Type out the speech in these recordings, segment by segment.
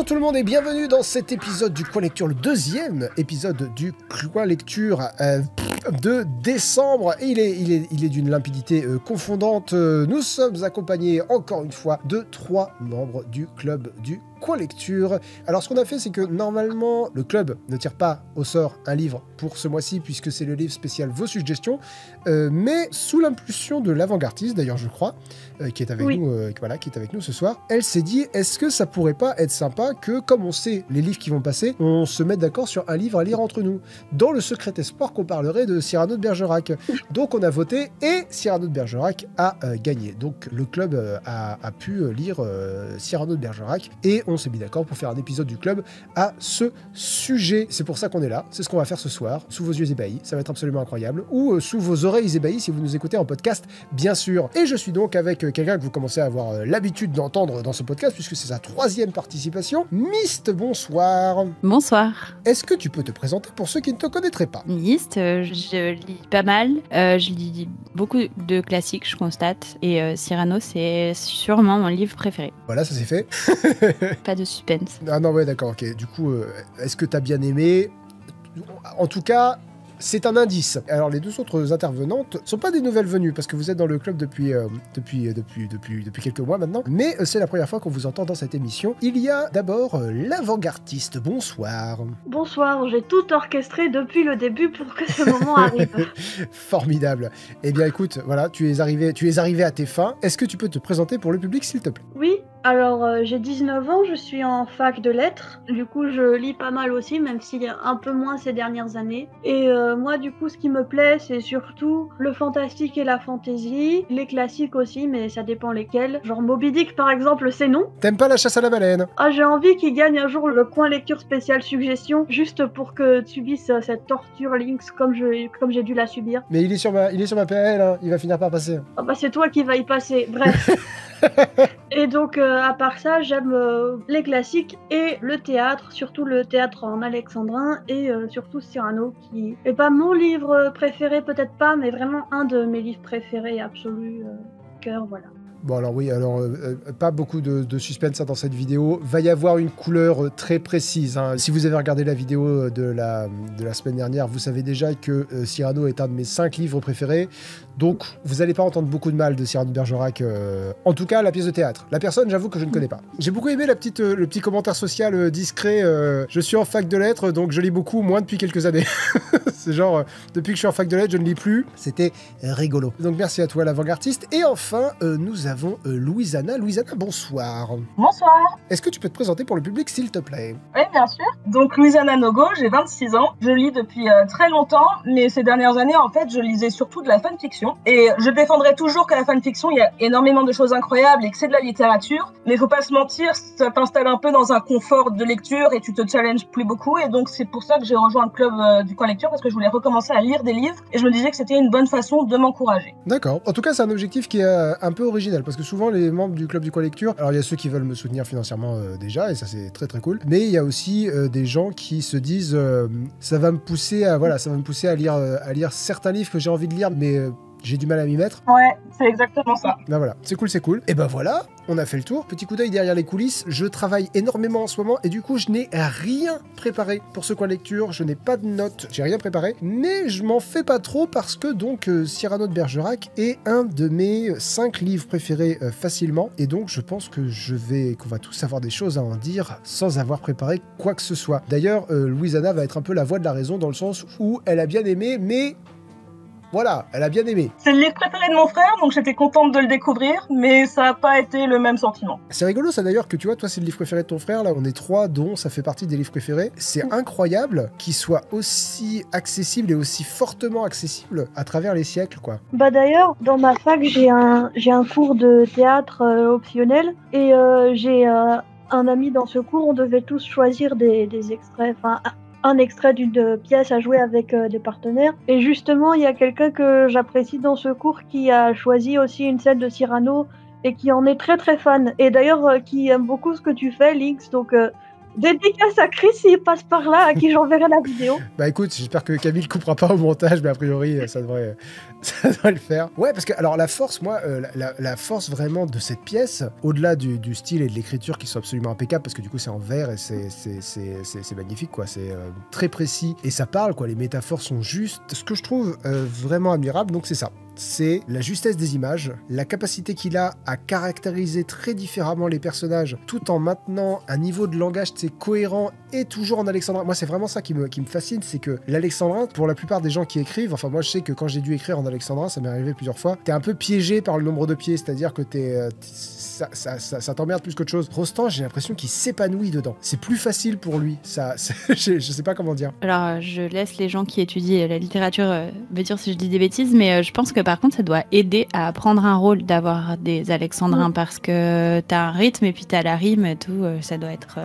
tout le monde et bienvenue dans cet épisode du Coin Lecture, le deuxième épisode du Coin Lecture de décembre. Et il est d'une limpidité confondante. Nous sommes accompagnés encore une fois de 3 membres du club du Coin Lecture. Alors ce qu'on a fait, c'est que normalement le club ne tire pas au sort un livre pour ce mois-ci puisque c'est le livre spécial Vos Suggestions, mais sous l'impulsion de l'avant-gardiste, d'ailleurs je crois, qui est avec nous, qui est avec nous ce soir, elle s'est dit est-ce que ça pourrait pas être sympa que, comme on sait les livres qui vont passer, on se mette d'accord sur un livre à lire entre nous. Dans le secret espoir qu'on parlerait de Cyrano de Bergerac. Donc on a voté et Cyrano de Bergerac a gagné. Donc le club a pu lire Cyrano de Bergerac et on s'est mis d'accord pour faire un épisode du club à ce sujet. C'est pour ça qu'on est là, c'est ce qu'on va faire ce soir, sous vos yeux ébahis, ça va être absolument incroyable, ou sous vos oreilles ébahies si vous nous écoutez en podcast, bien sûr. Et je suis donc avec quelqu'un que vous commencez à avoir l'habitude d'entendre dans ce podcast, puisque c'est sa 3e participation. Myst, bonsoir. Bonsoir. Est-ce que tu peux te présenter pour ceux qui ne te connaîtraient pas? Myst, je lis pas mal, je lis beaucoup de classiques, je constate, et Cyrano, c'est sûrement mon livre préféré. Voilà, ça c'est fait. Pas de suspense. Ah non, ouais, d'accord, ok. Du coup, est-ce que t'as bien aimé? En tout cas, c'est un indice. Alors, les 2 autres intervenantes sont pas des nouvelles venues, parce que vous êtes dans le club depuis quelques mois maintenant, mais c'est la première fois qu'on vous entend dans cette émission. Il y a d'abord l'avant-gardiste. Bonsoir. Bonsoir, j'ai tout orchestré depuis le début pour que ce moment arrive. Formidable. Eh bien, écoute, voilà, tu es arrivé à tes fins. Est-ce que tu peux te présenter pour le public, s'il te plaît? Oui, alors j'ai 19 ans, je suis en fac de lettres. Du coup, je lis pas mal aussi, même s'il y a un peu moins ces dernières années. Et moi, du coup, ce qui me plaît, c'est surtout le fantastique et la fantasy. Les classiques aussi, mais ça dépend lesquels. Genre Moby Dick, par exemple, c'est non. T'aimes pas la chasse à la baleine? Ah, j'ai envie qu'il gagne un jour le coin lecture spécial suggestion, juste pour que tu subisses cette torture Lynx comme j'ai dû la subir. Mais il est sur ma PL, hein. Il va finir par passer. Ah bah c'est toi qui vas y passer, bref. Et donc, à part ça, j'aime les classiques et le théâtre, surtout le théâtre en alexandrin et surtout Cyrano, qui est pas mon livre préféré, peut-être pas, mais vraiment un de mes livres préférés absolus, cœur, voilà. Bon alors oui, pas beaucoup de suspense dans cette vidéo. Va y avoir une couleur très précise. Hein. Si vous avez regardé la vidéo de la semaine dernière, vous savez déjà que Cyrano est un de mes 5 livres préférés. Donc vous n'allez pas entendre beaucoup de mal de Cyrano de Bergerac. En tout cas, la pièce de théâtre. La personne, j'avoue que je ne connais pas. J'ai beaucoup aimé le petit commentaire social discret. Je suis en fac de lettres, donc je lis beaucoup, moins depuis quelques années. C'est genre, depuis que je suis en fac de lettres, je ne lis plus. C'était rigolo. Donc merci à toi, l'avant-gardiste. Et enfin, nous avons Louisanna. Louisanna, bonsoir. Bonsoir. Est-ce que tu peux te présenter pour le public, s'il te plaît? Oui, bien sûr. Donc, Louisanna Nogo, j'ai 26 ans. Je lis depuis très longtemps, mais ces dernières années, en fait, je lisais surtout de la fanfiction. Et je défendrai toujours que la fanfiction, il y a énormément de choses incroyables et que c'est de la littérature. Mais faut pas se mentir, ça t'installe un peu dans un confort de lecture et tu te challenges plus beaucoup. Et donc, c'est pour ça que j'ai rejoint le club du Coin Lecture, parce que je voulais recommencer à lire des livres. Et je me disais que c'était une bonne façon de m'encourager. D'accord. En tout cas, c'est un objectif qui est un peu original, parce que souvent, les membres du club du Coin Lecture, alors il y a ceux qui veulent me soutenir financièrement déjà, et ça c'est très très cool, mais il y a aussi des gens qui se disent ça va me pousser à lire certains livres que j'ai envie de lire, mais j'ai du mal à m'y mettre. Ouais, c'est exactement ça. Ben voilà, c'est cool. Et ben voilà, on a fait le tour. Petit coup d'œil derrière les coulisses, je travaille énormément en ce moment et du coup je n'ai rien préparé pour ce coin lecture, je n'ai pas de notes, j'ai rien préparé, mais je m'en fais pas trop parce que donc Cyrano de Bergerac est un de mes 5 livres préférés facilement, et donc je pense que qu'on va tous avoir des choses à en dire sans avoir préparé quoi que ce soit. D'ailleurs, Louisanna va être un peu la voix de la raison dans le sens où elle a bien aimé, mais voilà, elle a bien aimé. C'est le livre préféré de mon frère, donc j'étais contente de le découvrir, mais ça n'a pas été le même sentiment. C'est rigolo ça d'ailleurs que tu vois, toi c'est le livre préféré de ton frère, là on est 3 dont ça fait partie des livres préférés. C'est incroyable qu'il soit aussi accessible et aussi fortement accessible à travers les siècles, quoi. Bah d'ailleurs, dans ma fac, j'ai un cours de théâtre optionnel et j'ai un ami dans ce cours, on devait tous choisir des extraits, enfin un extrait d'une pièce à jouer avec des partenaires. Et justement, il y a quelqu'un que j'apprécie dans ce cours qui a choisi aussi une scène de Cyrano et qui en est très très fan. Et d'ailleurs, qui aime beaucoup ce que tu fais, Lynx. Donc Dédicace à Chris s'il passe par là, à qui j'enverrai la vidéo. Bah écoute, j'espère que Camille ne coupera pas au montage, mais a priori, ça devrait le faire. Ouais, parce que, alors, la force, moi, la force vraiment de cette pièce, au-delà du style et de l'écriture qui sont absolument impeccables, parce que du coup, c'est en vers et c'est magnifique, quoi. C'est très précis et ça parle, quoi. Les métaphores sont justes. Ce que je trouve vraiment admirable, donc c'est ça. C'est la justesse des images, la capacité qu'il a à caractériser très différemment les personnages, tout en maintenant un niveau de langage cohérent et toujours en alexandrin. Moi, c'est vraiment ça qui me fascine, c'est que l'alexandrin, pour la plupart des gens qui écrivent, enfin moi je sais que quand j'ai dû écrire en alexandrin, ça m'est arrivé plusieurs fois, t'es un peu piégé par le nombre de pieds, c'est-à-dire que ça t'emmerde plus qu'autre chose. Rostand, j'ai l'impression qu'il s'épanouit dedans. C'est plus facile pour lui. Je sais pas comment dire. Alors, je laisse les gens qui étudient la littérature me dire si je dis des bêtises, mais je pense que par contre, ça doit aider à prendre un rôle d'avoir des alexandrins parce que t'as un rythme et puis t'as la rime et tout. Ça doit être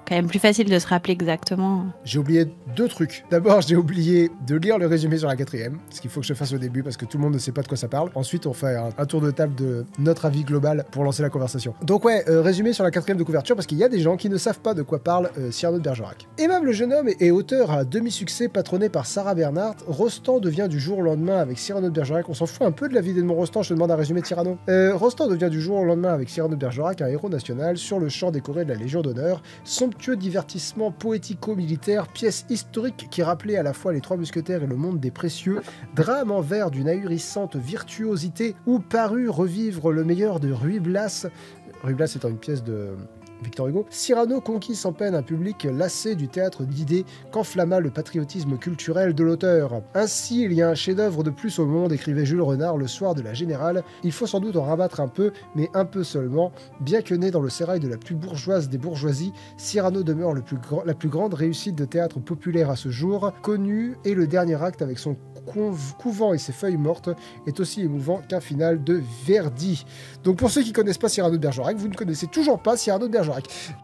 quand même plus facile de se rappeler exactement. J'ai oublié 2 trucs. D'abord, j'ai oublié de lire le résumé sur la 4e, ce qu'il faut que je fasse au début parce que tout le monde ne sait pas de quoi ça parle. Ensuite, on fait un tour de table de notre avis global pour lancer la conversation. Donc ouais, résumé sur la 4e de couverture parce qu'il y a des gens qui ne savent pas de quoi parle Cyrano de Bergerac. Aimable jeune homme et auteur à demi-succès patronné par Sarah Bernhardt, Rostand devient du jour au lendemain avec Cyrano de Bergerac. On s'en fout un peu de la vie d'Edmond Rostand, je te demande un résumé de Cyrano. Rostand devient du jour au lendemain avec Cyrano de Bergerac un héros national sur le champ décoré de la Légion d'honneur, somptueux divertissement poético-militaire, pièce historique qui rappelait à la fois les Trois Mousquetaires et le monde des précieux, drame en vers d'une ahurissante virtuosité où parut revivre le meilleur de Ruy Blas. Ruy Blas étant une pièce de Victor Hugo. Cyrano conquit sans peine un public lassé du théâtre d'idées qu'enflamma le patriotisme culturel de l'auteur. Ainsi, il y a un chef-d'œuvre de plus au monde, écrivait Jules Renard le soir de la Générale. Il faut sans doute en rabattre un peu, mais un peu seulement. Bien que né dans le sérail de la plus bourgeoise des bourgeoisies, Cyrano demeure la plus grande réussite de théâtre populaire à ce jour. Connu, et le dernier acte avec son couvent et ses feuilles mortes est aussi émouvant qu'un final de Verdi. Donc pour ceux qui connaissent pas Cyrano de Bergerac, vous ne connaissez toujours pas Cyrano de Bergerac.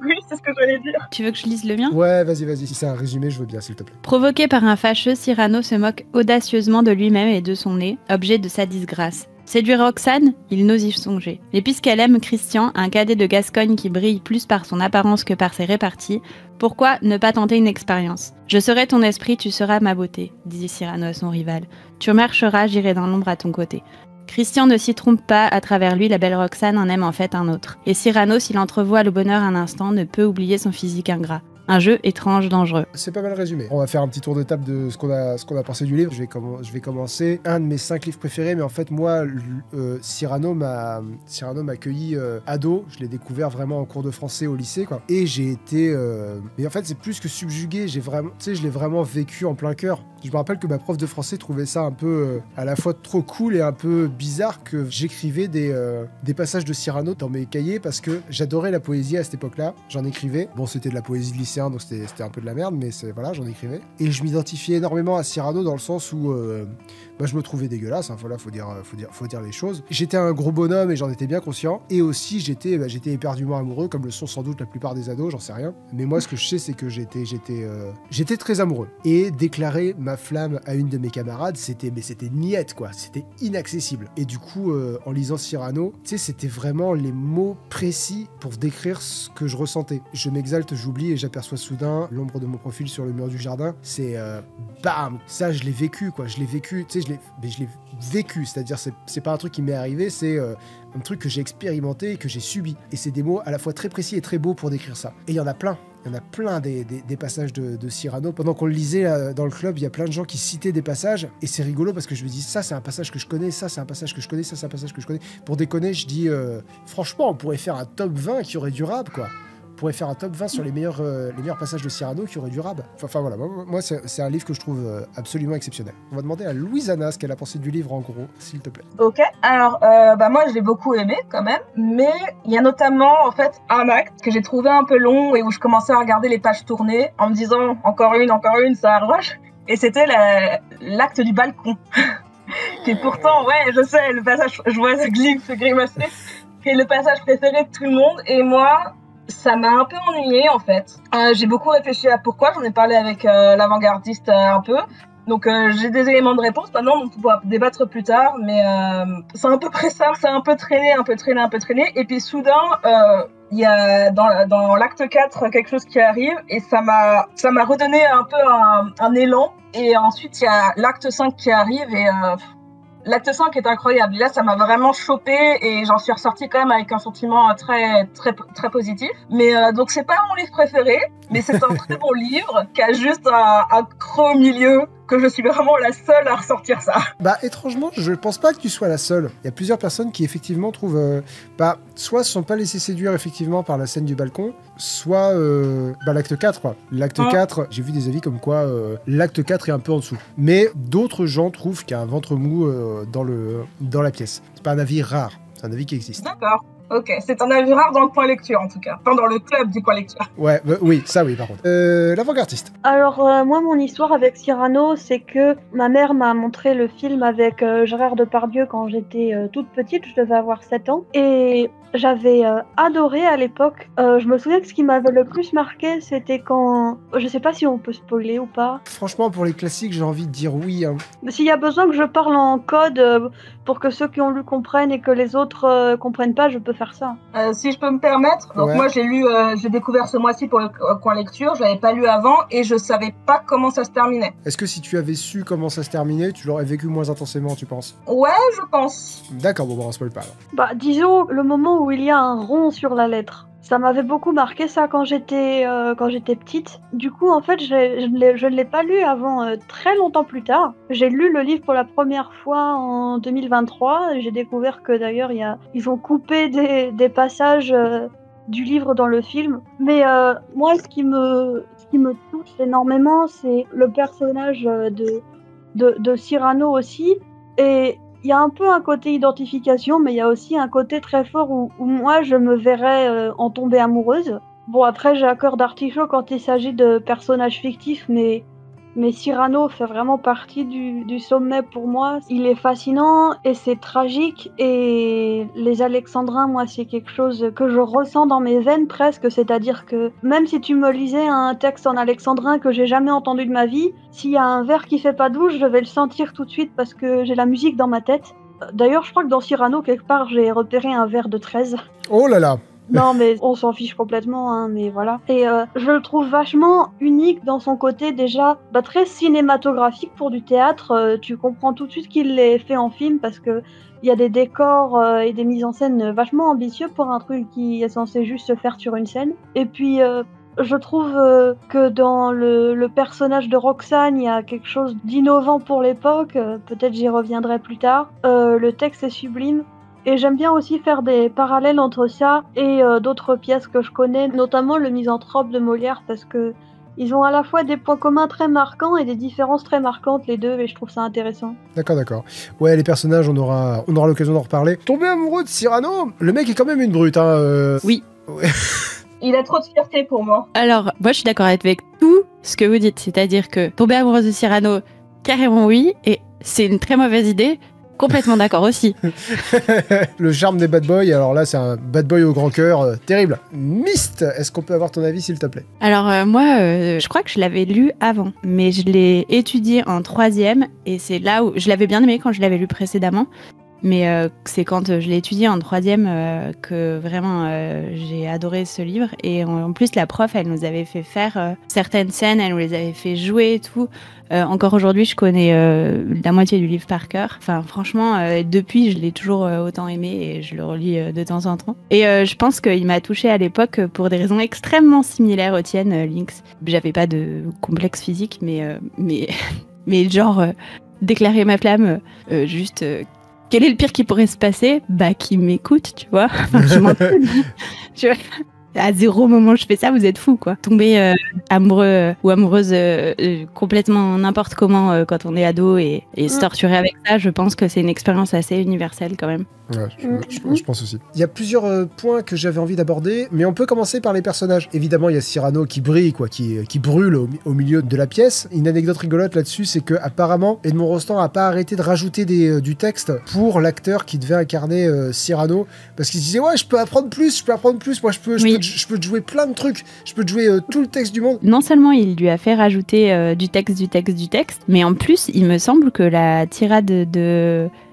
Oui, c'est ce que j'allais dire. Tu veux que je lise le mien ? Ouais, vas-y, si c'est un résumé, je veux bien, s'il te plaît. Provoqué par un fâcheux, Cyrano se moque audacieusement de lui-même et de son nez, objet de sa disgrâce. Séduire Roxane, il n'ose y songer. Et puisqu'elle aime Christian, un cadet de Gascogne qui brille plus par son apparence que par ses réparties, pourquoi ne pas tenter une expérience ? Je serai ton esprit, tu seras ma beauté, disait Cyrano à son rival. Tu marcheras, j'irai dans l'ombre à ton côté. Christian ne s'y trompe pas, à travers lui, la belle Roxane en aime en fait un autre. Et Cyrano, s'il entrevoit le bonheur un instant, ne peut oublier son physique ingrat. Un jeu étrange, dangereux. C'est pas mal résumé. On va faire un petit tour de table de ce qu'on a pensé du livre. Je vais commencer. Un de mes 5 livres préférés, mais en fait, moi, Cyrano m'a accueilli ado. Je l'ai découvert vraiment en cours de français au lycée, quoi. Et j'ai été... Mais en fait, c'est plus que subjugué. Je l'ai vraiment vécu en plein cœur. Je me rappelle que ma prof de français trouvait ça un peu à la fois trop cool et un peu bizarre que j'écrivais des passages de Cyrano dans mes cahiers parce que j'adorais la poésie à cette époque-là. J'en écrivais. Bon, c'était de la poésie de lycéen, donc c'était un peu de la merde, mais voilà, j'en écrivais. Et je m'identifiais énormément à Cyrano dans le sens où je me trouvais dégueulasse, hein, voilà, faut dire les choses. J'étais un gros bonhomme et j'en étais bien conscient. Et aussi, j'étais éperdument amoureux, comme le sont sans doute la plupart des ados, j'en sais rien. Mais moi, ce que je sais, c'est que j'étais très amoureux. Et déclarer ma flamme à une de mes camarades, c'était niette, quoi. C'était inaccessible. Et du coup, en lisant Cyrano, tu sais, c'était vraiment les mots précis pour décrire ce que je ressentais. Je m'exalte, j'oublie et j'aperçois soudain l'ombre de mon profil sur le mur du jardin. C'est bam, ça je l'ai vécu, quoi. Je l'ai vécu, tu sais, je l'ai vécu, c'est-à-dire c'est pas un truc qui m'est arrivé, c'est un truc que j'ai expérimenté et que j'ai subi. Et c'est des mots à la fois très précis et très beaux pour décrire ça. Et il y en a plein. Il y en a plein des passages de Cyrano. Pendant qu'on le lisait dans le club, il y a plein de gens qui citaient des passages. Et c'est rigolo parce que je me dis, ça c'est un passage que je connais, ça c'est un passage que je connais, ça c'est un passage que je connais. Pour déconner, je dis, franchement, on pourrait faire un top 20 qui aurait du rap, quoi. On pourrait faire un top 20 sur les meilleurs passages de Cyrano qui aurait du rap. Enfin voilà, moi c'est un livre que je trouve absolument exceptionnel. On va demander à Louisanna ce qu'elle a pensé du livre en gros, s'il te plaît. Ok, alors moi je l'ai beaucoup aimé quand même, mais il y a notamment en fait un acte que j'ai trouvé un peu long et où je commençais à regarder les pages tournées en me disant encore une, ça arrache. Et c'était l'acte du balcon. Qui est pourtant, ouais, je sais, le passage, je vois Glyph se grimacer, qui est le passage préféré de tout le monde. Et moi, ça m'a un peu ennuyée en fait. J'ai beaucoup réfléchi à pourquoi, j'en ai parlé avec l'avant-gardiste un peu. Donc j'ai des éléments de réponse maintenant, donc on pourra débattre plus tard, mais c'est à peu près ça, c'est un peu traîné, et puis soudain, il y a dans l'acte 4 quelque chose qui arrive, et ça m'a redonné un peu un élan, et ensuite il y a l'acte 5 qui arrive, et l'acte 5 est incroyable. Là, ça m'a vraiment chopé et j'en suis ressortie quand même avec un sentiment très, très, très positif. Mais donc, c'est pas mon livre préféré, mais c'est un très bon livre qui a juste un creux au milieu, que je suis vraiment la seule à ressortir ça. Bah, étrangement, je pense pas que tu sois la seule. Il y a plusieurs personnes qui, effectivement, trouvent... soit se sont pas laissés séduire, effectivement, par la scène du balcon, soit l'acte 4, quoi. L'acte 4, j'ai vu des avis comme quoi l'acte 4 est un peu en dessous. Mais d'autres gens trouvent qu'il y a un ventre mou dans la pièce. C'est pas un avis rare, c'est un avis qui existe. D'accord. Ok, c'est un avis rare dans le point lecture en tout cas, enfin dans le club du point lecture. Ouais, oui, ça oui par contre. L'avant-gardiste. Alors moi mon histoire avec Cyrano, c'est que ma mère m'a montré le film avec Gérard Depardieu quand j'étais toute petite, je devais avoir 7 ans, et j'avais adoré à l'époque. Je me souviens que ce qui m'avait le plus marqué, c'était quand... Je sais pas si on peut spoiler ou pas. Franchement, pour les classiques, j'ai envie de dire oui. Hein. S'il y a besoin que je parle en code pour que ceux qui ont lu comprennent et que les autres comprennent pas, je peux faire ça. Si je peux me permettre, donc moi j'ai découvert ce mois-ci pour le coin lecture, je l'avais pas lu avant et je savais pas comment ça se terminait. Est-ce que si tu avais su comment ça se terminait, tu l'aurais vécu moins intensément, tu penses? Ouais, je pense. D'accord, bon, on spoil pas alors. Bah, disons le moment où il y a un rond sur la lettre. Ça m'avait beaucoup marqué ça quand j'étais petite. Du coup, en fait, je ne l'ai pas lu avant très longtemps plus tard. J'ai lu le livre pour la première fois en 2023. J'ai découvert que d'ailleurs, ils ont coupé des passages du livre dans le film. Mais moi, ce qui me touche énormément, c'est le personnage de Cyrano aussi. Et il y a un peu un côté identification, mais il y a aussi un côté très fort où moi, je me verrais en tomber amoureuse. Bon, après, j'ai un cœur d'artichaut quand il s'agit de personnages fictifs, mais Cyrano fait vraiment partie du sommet pour moi. Il est fascinant et c'est tragique, et les alexandrins, moi, c'est quelque chose que je ressens dans mes veines presque, c'est-à-dire que même si tu me lisais un texte en alexandrin que j'ai jamais entendu de ma vie, s'il y a un vers qui fait pas douche, je vais le sentir tout de suite parce que j'ai la musique dans ma tête. D'ailleurs, je crois que dans Cyrano, quelque part, j'ai repéré un vers de 13. Oh là là! Non, mais on s'en fiche complètement, hein, mais voilà. Et je le trouve vachement unique dans son côté déjà très cinématographique pour du théâtre. Tu comprends tout de suite qu'il l'ait fait en film parce que il y a des décors et des mises en scène vachement ambitieux pour un truc qui est censé juste se faire sur une scène. Et puis je trouve que dans le personnage de Roxane, il y a quelque chose d'innovant pour l'époque. Peut-être j'y reviendrai plus tard. Le texte est sublime. Et j'aime bien aussi faire des parallèles entre ça et d'autres pièces que je connais, notamment le Misanthrope de Molière, parce que ils ont à la fois des points communs très marquants et des différences très marquantes les deux, et je trouve ça intéressant. D'accord. Ouais, les personnages, on aura l'occasion d'en reparler. Tomber amoureux de Cyrano, le mec est quand même une brute, hein. Oui. Ouais. Il a trop de fierté pour moi. Alors, moi, je suis d'accord avec tout ce que vous dites, c'est-à-dire que tomber amoureuse de Cyrano, carrément oui, et c'est une très mauvaise idée. Complètement d'accord aussi. Le charme des bad boys, alors là c'est un bad boy au grand cœur, terrible. Myst, est-ce qu'on peut avoir ton avis s'il te plaît? Alors moi, je crois que je l'avais lu avant, mais je l'ai étudié en 3e, et c'est là où je l'avais bien aimé quand je l'avais lu précédemment. Mais c'est quand je l'ai étudié en 3e que vraiment j'ai adoré ce livre. Et en plus, la prof, elle nous avait fait faire certaines scènes, elle nous les avait fait jouer et tout. Encore aujourd'hui, je connais la moitié du livre par cœur. Enfin, franchement, depuis, je l'ai toujours autant aimé et je le relis de temps en temps. Et je pense qu'il m'a touchée à l'époque pour des raisons extrêmement similaires aux tiennes, Lynx. J'avais pas de complexe physique, mais genre, déclarer ma flamme, juste... quel est le pire qui pourrait se passer? Bah, qui m'écoute, tu vois. Enfin, je m'en fous. À 0 moment je fais ça, vous êtes fous, quoi. Tomber amoureux ou amoureuse complètement n'importe comment quand on est ado et se torturer avec ça, je pense que c'est une expérience assez universelle quand même. Ouais, je pense aussi. Il y a plusieurs points que j'avais envie d'aborder, mais on peut commencer par les personnages. Évidemment, il y a Cyrano qui brille, quoi, qui brûle au milieu de la pièce. Une anecdote rigolote là-dessus, c'est que apparemment Edmond Rostand a pas arrêté de rajouter du texte pour l'acteur qui devait incarner Cyrano, parce qu'il se disait ouais, je peux apprendre plus, moi je peux je peux te jouer plein de trucs. Je peux te jouer tout le texte du monde. Non seulement il lui a fait rajouter du texte, mais en plus, il me semble que la tirade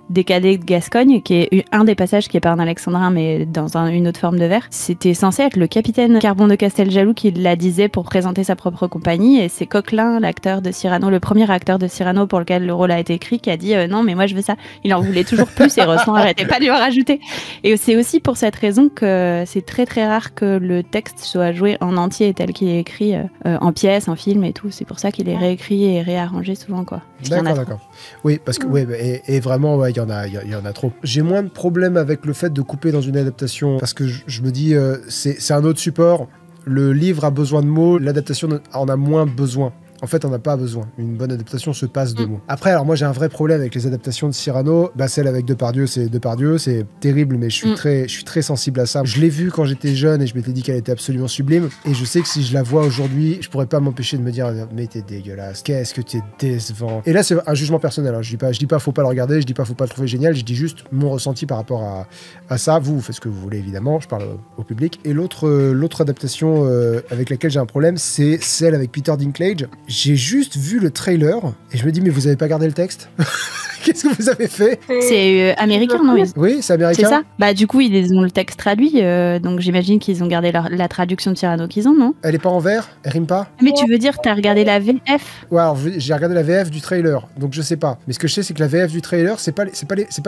des cadets de Gascogne, qui est un des passages qui est pas un alexandrin, mais dans une autre forme de vers, c'était censé être le capitaine Carbon de Casteljaloux qui la disait pour présenter sa propre compagnie, et c'est Coquelin, l'acteur de Cyrano, le premier acteur de Cyrano pour lequel le rôle a été écrit, qui a dit non mais moi je veux ça. Il en voulait toujours plus et Rostand n'arrêtait pas de lui en rajouter. Et c'est aussi pour cette raison que c'est très très rare que le texte soit joué en entier tel qu'il est écrit en pièces, en film et tout. C'est pour ça qu'il est réécrit et réarrangé souvent, quoi. D'accord. Oui, parce que et vraiment, il y en a trop. J'ai moins de problèmes avec le fait de couper dans une adaptation parce que je me dis, c'est un autre support. Le livre a besoin de mots, l'adaptation en a moins besoin. En fait, on n'a pas besoin. Une bonne adaptation se passe de mots. Après, alors moi, j'ai un vrai problème avec les adaptations de Cyrano. Celle avec Depardieu, c'est terrible, mais je suis très sensible à ça. Je l'ai vue quand j'étais jeune et je m'étais dit qu'elle était absolument sublime. Et je sais que si je la vois aujourd'hui, je pourrais pas m'empêcher de me dire, mais t'es dégueulasse. Qu'est-ce que t'es décevant. Et là, c'est un jugement personnel. Hein. Je dis pas, faut pas le regarder. Je dis pas, faut pas le trouver génial. Je dis juste mon ressenti par rapport à ça. Vous faites ce que vous voulez, évidemment. Je parle au public. Et l'autre adaptation avec laquelle j'ai un problème, c'est celle avec Peter Dinklage. J'ai juste vu le trailer et je me dis, mais vous avez pas gardé le texte? Qu'est-ce que vous avez fait? C'est américain, non? Oui, c'est américain. C'est ça? Du coup, ils ont le texte traduit, donc j'imagine qu'ils ont gardé la traduction de Cyrano qu'ils ont, non? Elle est pas en vert? Elle rime pas? Mais tu veux dire, t'as regardé la VF? Ouais, alors j'ai regardé la VF du trailer, donc je sais pas. Mais ce que je sais, c'est que la VF du trailer, c'est pas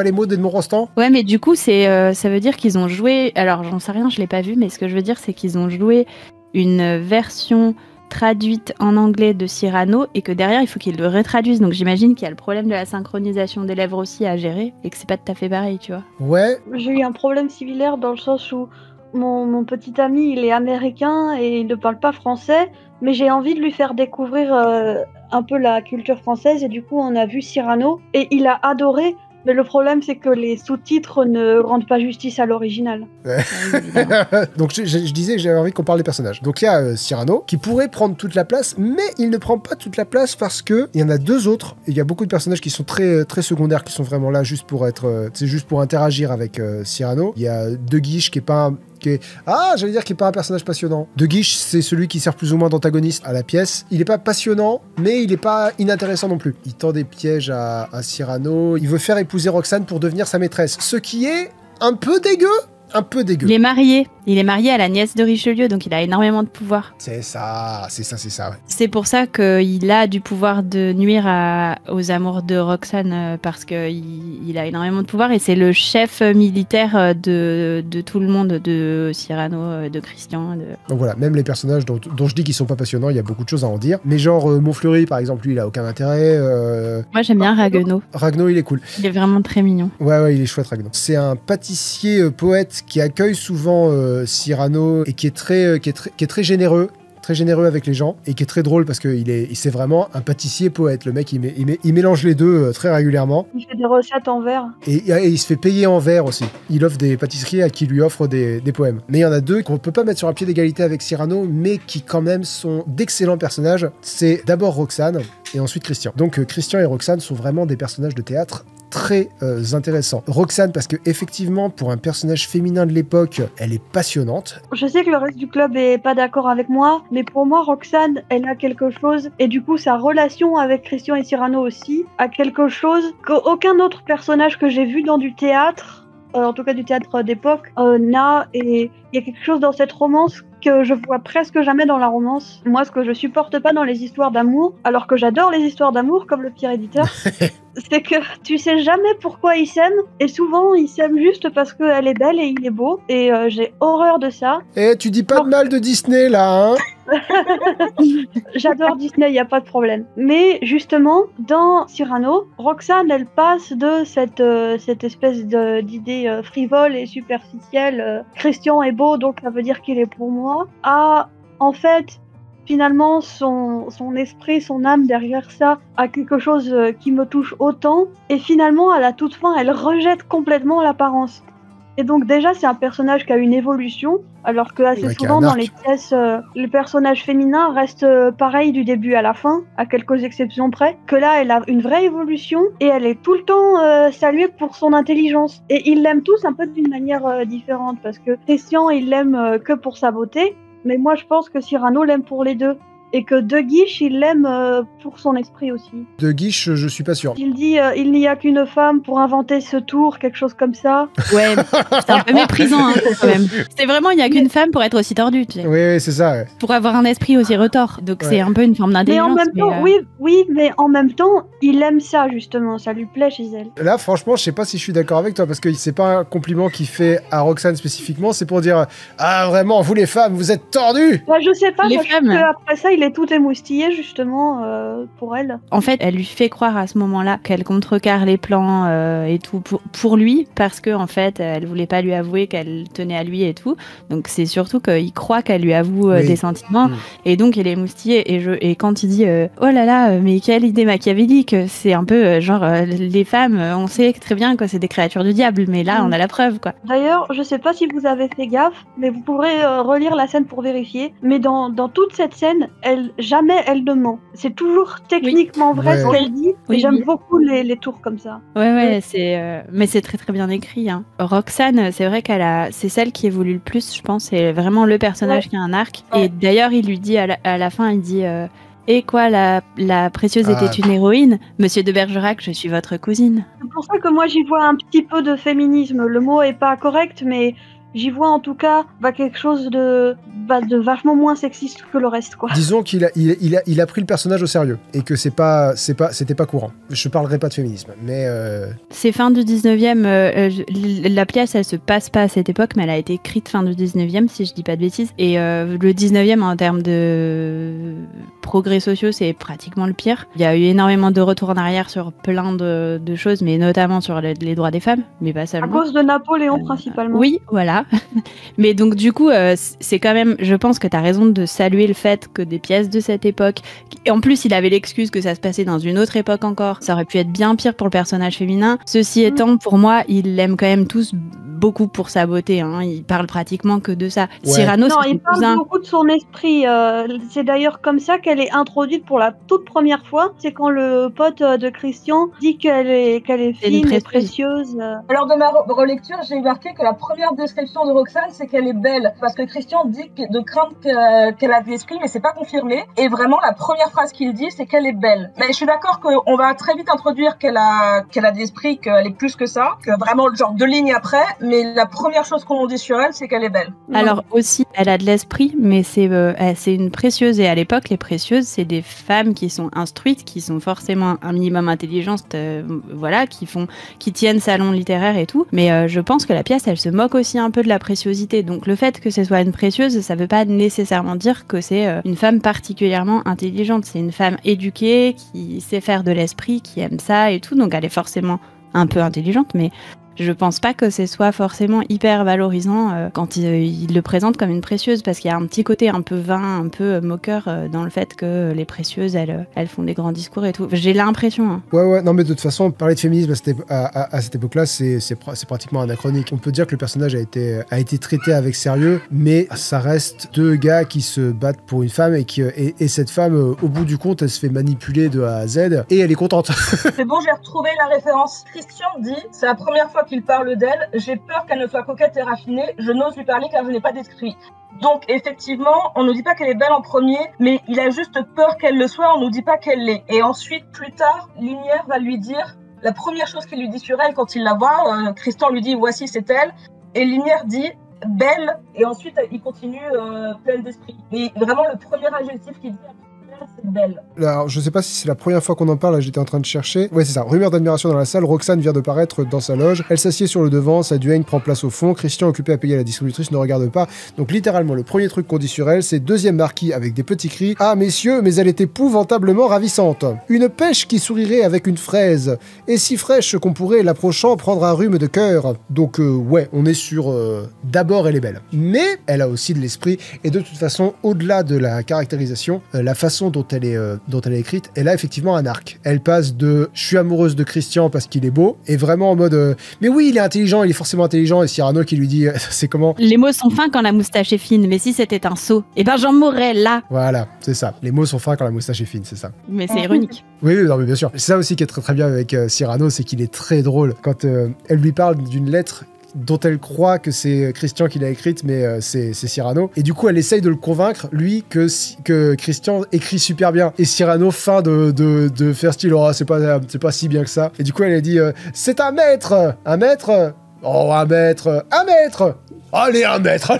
les mots d'Edmond Rostand? Ouais, mais du coup, ça veut dire qu'ils ont joué... Alors, j'en sais rien, je l'ai pas vu, mais ce que je veux dire, c'est qu'ils ont joué une version traduite en anglais de Cyrano et que derrière il faut qu'ils le retraduisent, donc j'imagine qu'il y a le problème de la synchronisation des lèvres aussi à gérer et que c'est pas tout à fait pareil, tu vois. Ouais. J'ai eu un problème similaire dans le sens où mon petit ami il est américain et il ne parle pas français, mais j'ai envie de lui faire découvrir un peu la culture française et du coup on a vu Cyrano et il a adoré. Mais le problème, c'est que les sous-titres ne rendent pas justice à l'original. Ouais. Donc je disais que j'avais envie qu'on parle des personnages. Donc il y a Cyrano, qui pourrait prendre toute la place, mais il ne prend pas toute la place parce que il y en a deux autres. Il y a beaucoup de personnages qui sont très, très secondaires, qui sont vraiment là juste pour être, juste pour interagir avec Cyrano. Il y a De Guiche qui est pas qui est pas un personnage passionnant. De Guiche, c'est celui qui sert plus ou moins d'antagoniste à la pièce. Il est pas passionnant, mais il est pas inintéressant non plus. Il tend des pièges à Cyrano. Il veut faire épouser Roxane pour devenir sa maîtresse. Ce qui est un peu dégueu. Il est marié à la nièce de Richelieu, donc il a énormément de pouvoir. C'est ça, ouais. C'est pour ça qu'il a du pouvoir de nuire aux amours de Roxane, parce qu'il a énormément de pouvoir et c'est le chef militaire de tout le monde, de Cyrano, de Christian. Donc voilà, même les personnages dont je dis qu'ils sont pas passionnants, il y a beaucoup de choses à en dire. Mais genre Montfleury, par exemple, lui, il a aucun intérêt. Moi, j'aime bien Raguenaud. Raguenaud, il est cool. Il est vraiment très mignon. Ouais, il est chouette, Raguenaud. C'est un pâtissier poète qui accueille souvent Cyrano et qui est très généreux avec les gens et qui est très drôle parce que c'est vraiment un pâtissier poète. Le mec, il mélange les deux très régulièrement. Il fait des recettes en verre. Et il se fait payer en verre aussi. Il offre des pâtisseries à qui lui offrent des poèmes. Mais il y en a deux qu'on peut pas mettre sur un pied d'égalité avec Cyrano, mais qui quand même sont d'excellents personnages. C'est d'abord Roxane et ensuite Christian. Donc Christian et Roxane sont vraiment des personnages de théâtre très intéressant. Roxane, parce que effectivement, pour un personnage féminin de l'époque, elle est passionnante. Je sais que le reste du club est pas d'accord avec moi, mais pour moi, Roxane, elle a quelque chose, et du coup, sa relation avec Christian et Cyrano aussi, a quelque chose qu'aucun autre personnage que j'ai vu dans du théâtre, en tout cas du théâtre d'époque, n'a, et il y a quelque chose dans cette romance que je vois presque jamais dans la romance. Moi, ce que je supporte pas dans les histoires d'amour, alors que j'adore les histoires d'amour, comme le pire éditeur, c'est que tu sais jamais pourquoi ils s'aiment, et souvent ils s'aiment juste parce qu'elle est belle et il est beau, et j'ai horreur de ça. Eh, tu dis pas de mal de Disney, là, hein? J'adore Disney, y a pas de problème. Mais justement, dans Cyrano, Roxane, elle passe de cette espèce d'idée frivole et superficielle. Christian est beau, donc ça veut dire qu'il est pour moi. À, en fait, finalement, son esprit, son âme derrière ça, a quelque chose qui me touche autant. Et finalement, à la toute fin, elle rejette complètement l'apparence. Et donc déjà, c'est un personnage qui a une évolution. Alors que assez Avec souvent un dans arc. les pièces, les personnages féminins restent pareils du début à la fin, à quelques exceptions près. Que là, elle a une vraie évolution et elle est tout le temps saluée pour son intelligence. Et ils l'aiment tous un peu d'une manière différente parce que Christian, il l'aime que pour sa beauté, mais moi je pense que Cyrano l'aime pour les deux. Et que De Guiche, il l'aime pour son esprit aussi. De Guiche, je suis pas sûr. Il dit il n'y a qu'une femme pour inventer ce tour, quelque chose comme ça. Ouais, c'est un peu méprisant hein, quand même. C'est vraiment, il n'y a qu'une femme pour être aussi tordue, tu sais. Oui, c'est ça. Ouais. Pour avoir un esprit aussi retors. Donc Ouais. c'est un peu une forme Mais d'intelligence. en même temps, oui, mais en même temps, il aime ça justement, ça lui plaît chez elle. Là, franchement, je sais pas si je suis d'accord avec toi, parce que c'est pas un compliment qu'il fait à Roxane spécifiquement, c'est pour dire « Ah, vraiment, vous les femmes, vous êtes tordus !» Bah, je sais pas, Les moi, je trouve femmes. qu'après ça, il est tout émoustillé justement pour elle. En fait, elle lui fait croire à ce moment-là qu'elle contrecarre les plans et tout pour lui, parce que en fait, elle voulait pas lui avouer qu'elle tenait à lui et tout. Donc c'est surtout qu'il croit qu'elle lui avoue Oui. des sentiments, et donc il est moustillé. Et quand il dit oh là là, mais quelle idée machiavélique, c'est un peu genre les femmes, on sait très bien que c'est des créatures du diable, mais là on a la preuve quoi. D'ailleurs, je sais pas si vous avez fait gaffe, mais vous pourrez relire la scène pour vérifier. Mais dans toute cette scène, jamais elle ne ment. C'est toujours techniquement vrai ce Ouais. qu'elle dit. Oui, et j'aime oui. beaucoup les tours comme ça. Ouais, mais c'est très très bien écrit. Hein. Roxane, c'est vrai c'est celle qui évolue le plus, je pense. C'est vraiment le personnage qui a un arc. Ouais. Et d'ailleurs, il lui dit à la fin, il dit et quoi, la précieuse Ah. était une héroïne, Monsieur de Bergerac, je suis votre cousine. C'est pour ça que moi j'y vois un petit peu de féminisme. Le mot est pas correct, mais j'y vois en tout cas quelque chose de vachement moins sexiste que le reste, quoi. Disons qu'il a pris le personnage au sérieux, et que c'était pas courant. Je parlerai pas de féminisme, mais... C'est fin du 19e. La pièce, elle se passe pas à cette époque, mais elle a été écrite fin du 19e, si je dis pas de bêtises. Et le 19e, en termes de progrès sociaux, c'est pratiquement le pire. Il y a eu énormément de retours en arrière sur plein de choses, mais notamment sur les droits des femmes, mais pas À seulement. cause de Napoléon principalement. Oui, voilà. Mais donc du coup, c'est quand même, je pense que tu as raison de saluer le fait que des pièces de cette époque, et en plus il avait l'excuse que ça se passait dans une autre époque encore, ça aurait pu être bien pire pour le personnage féminin. Ceci étant, pour moi, ils l'aiment quand même tous beaucoup pour sa beauté. Hein. Il parle pratiquement que de ça. Ouais. Cyrano, Non, c'est son il parle cousin. beaucoup de son esprit. C'est d'ailleurs comme ça qu'elle est introduite pour la toute première fois. C'est quand le pote de Christian dit qu'elle est C'est une fine et précieuse. précieuse. Lors de ma relecture, j'ai marqué que la première description de Roxane, c'est qu'elle est belle. Parce que Christian dit de crainte qu'elle a de l'esprit, mais c'est pas confirmé. Et vraiment, la première phrase qu'il dit, c'est qu'elle est belle. Mais je suis d'accord qu'on va très vite introduire qu'elle a de l'esprit, qu'elle est plus que ça. Que vraiment, genre 2 lignes après. Mais la première chose qu'on dit sur elle, c'est qu'elle est belle. Alors aussi, elle a de l'esprit, mais c'est une précieuse. Et à l'époque, les précieuses, c'est des femmes qui sont instruites, qui sont forcément un minimum intelligentes, voilà, qui tiennent salon littéraire et tout. Mais je pense que la pièce, elle se moque aussi un peu de la préciosité. Donc le fait que ce soit une précieuse, ça veut pas nécessairement dire que c'est une femme particulièrement intelligente. C'est une femme éduquée, qui sait faire de l'esprit, qui aime ça et tout. Donc elle est forcément un peu intelligente, mais je pense pas que ce soit forcément hyper valorisant quand il le présente comme une précieuse, parce qu'il y a un petit côté un peu vain, un peu moqueur dans le fait que les précieuses, elles font des grands discours et tout. J'ai l'impression. Hein. Ouais, non mais de toute façon, parler de féminisme à cette époque-là, c'est pratiquement anachronique. On peut dire que le personnage a été traité avec sérieux, mais ça reste 2 gars qui se battent pour une femme, et cette femme, au bout du compte, elle se fait manipuler de A à Z, et elle est contente. C'est bon, j'ai retrouvé la référence. Christian dit, c'est la première fois qu'il parle d'elle, j'ai peur qu'elle ne soit coquette et raffinée, je n'ose lui parler car je n'ai pas d'esprit. Donc effectivement, on ne nous dit pas qu'elle est belle en premier, mais il a juste peur qu'elle le soit, on ne nous dit pas qu'elle l'est. Et ensuite, plus tard, Linière va lui dire, la première chose qu'il lui dit sur elle quand il la voit, Christian lui dit, voici c'est elle, et Linière dit, belle, et ensuite il continue pleine d'esprit. Et vraiment le premier adjectif qu'il dit, c'est belle. Alors, je sais pas si c'est la première fois qu'on en parle, là j'étais en train de chercher. Ouais, c'est ça. Rumeur d'admiration dans la salle, Roxane vient de paraître dans sa loge. Elle s'assied sur le devant, sa duègne prend place au fond. Christian, occupé à payer la distributrice, ne regarde pas. Donc, littéralement, le premier truc qu'on dit sur elle, c'est 2e marquis avec des petits cris. Ah, messieurs, mais elle est épouvantablement ravissante. Une pêche qui sourirait avec une fraise. Et si fraîche qu'on pourrait, l'approchant, prendre un rhume de cœur. Donc, ouais, on est sur. D'abord, elle est belle. Mais elle a aussi de l'esprit. Et de toute façon, au-delà de la caractérisation, la façon façon dont elle est écrite, elle a effectivement un arc. Elle passe de « je suis amoureuse de Christian parce qu'il est beau » et vraiment en mode mais oui, il est intelligent, il est forcément intelligent » et Cyrano qui lui dit « c'est comment ?» Les mots sont fins quand la moustache est fine, mais si c'était un sot, eh ben j'en mourrais là. Voilà, c'est ça. Les mots sont fins quand la moustache est fine, c'est ça. Mais c'est ironique. Oui, non, mais bien sûr. C'est ça aussi qui est très très bien avec Cyrano, c'est qu'il est très drôle. Quand elle lui parle d'une lettre dont elle croit que c'est Christian qui l'a écrite, mais c'est Cyrano. Et du coup, elle essaye de le convaincre, lui, que Christian écrit super bien. Et Cyrano feint de faire style, oh, c'est pas si bien que ça. Et du coup, elle a dit, c'est un maître. Un maître. Oh, un maître. Un maître. Allez, un maître.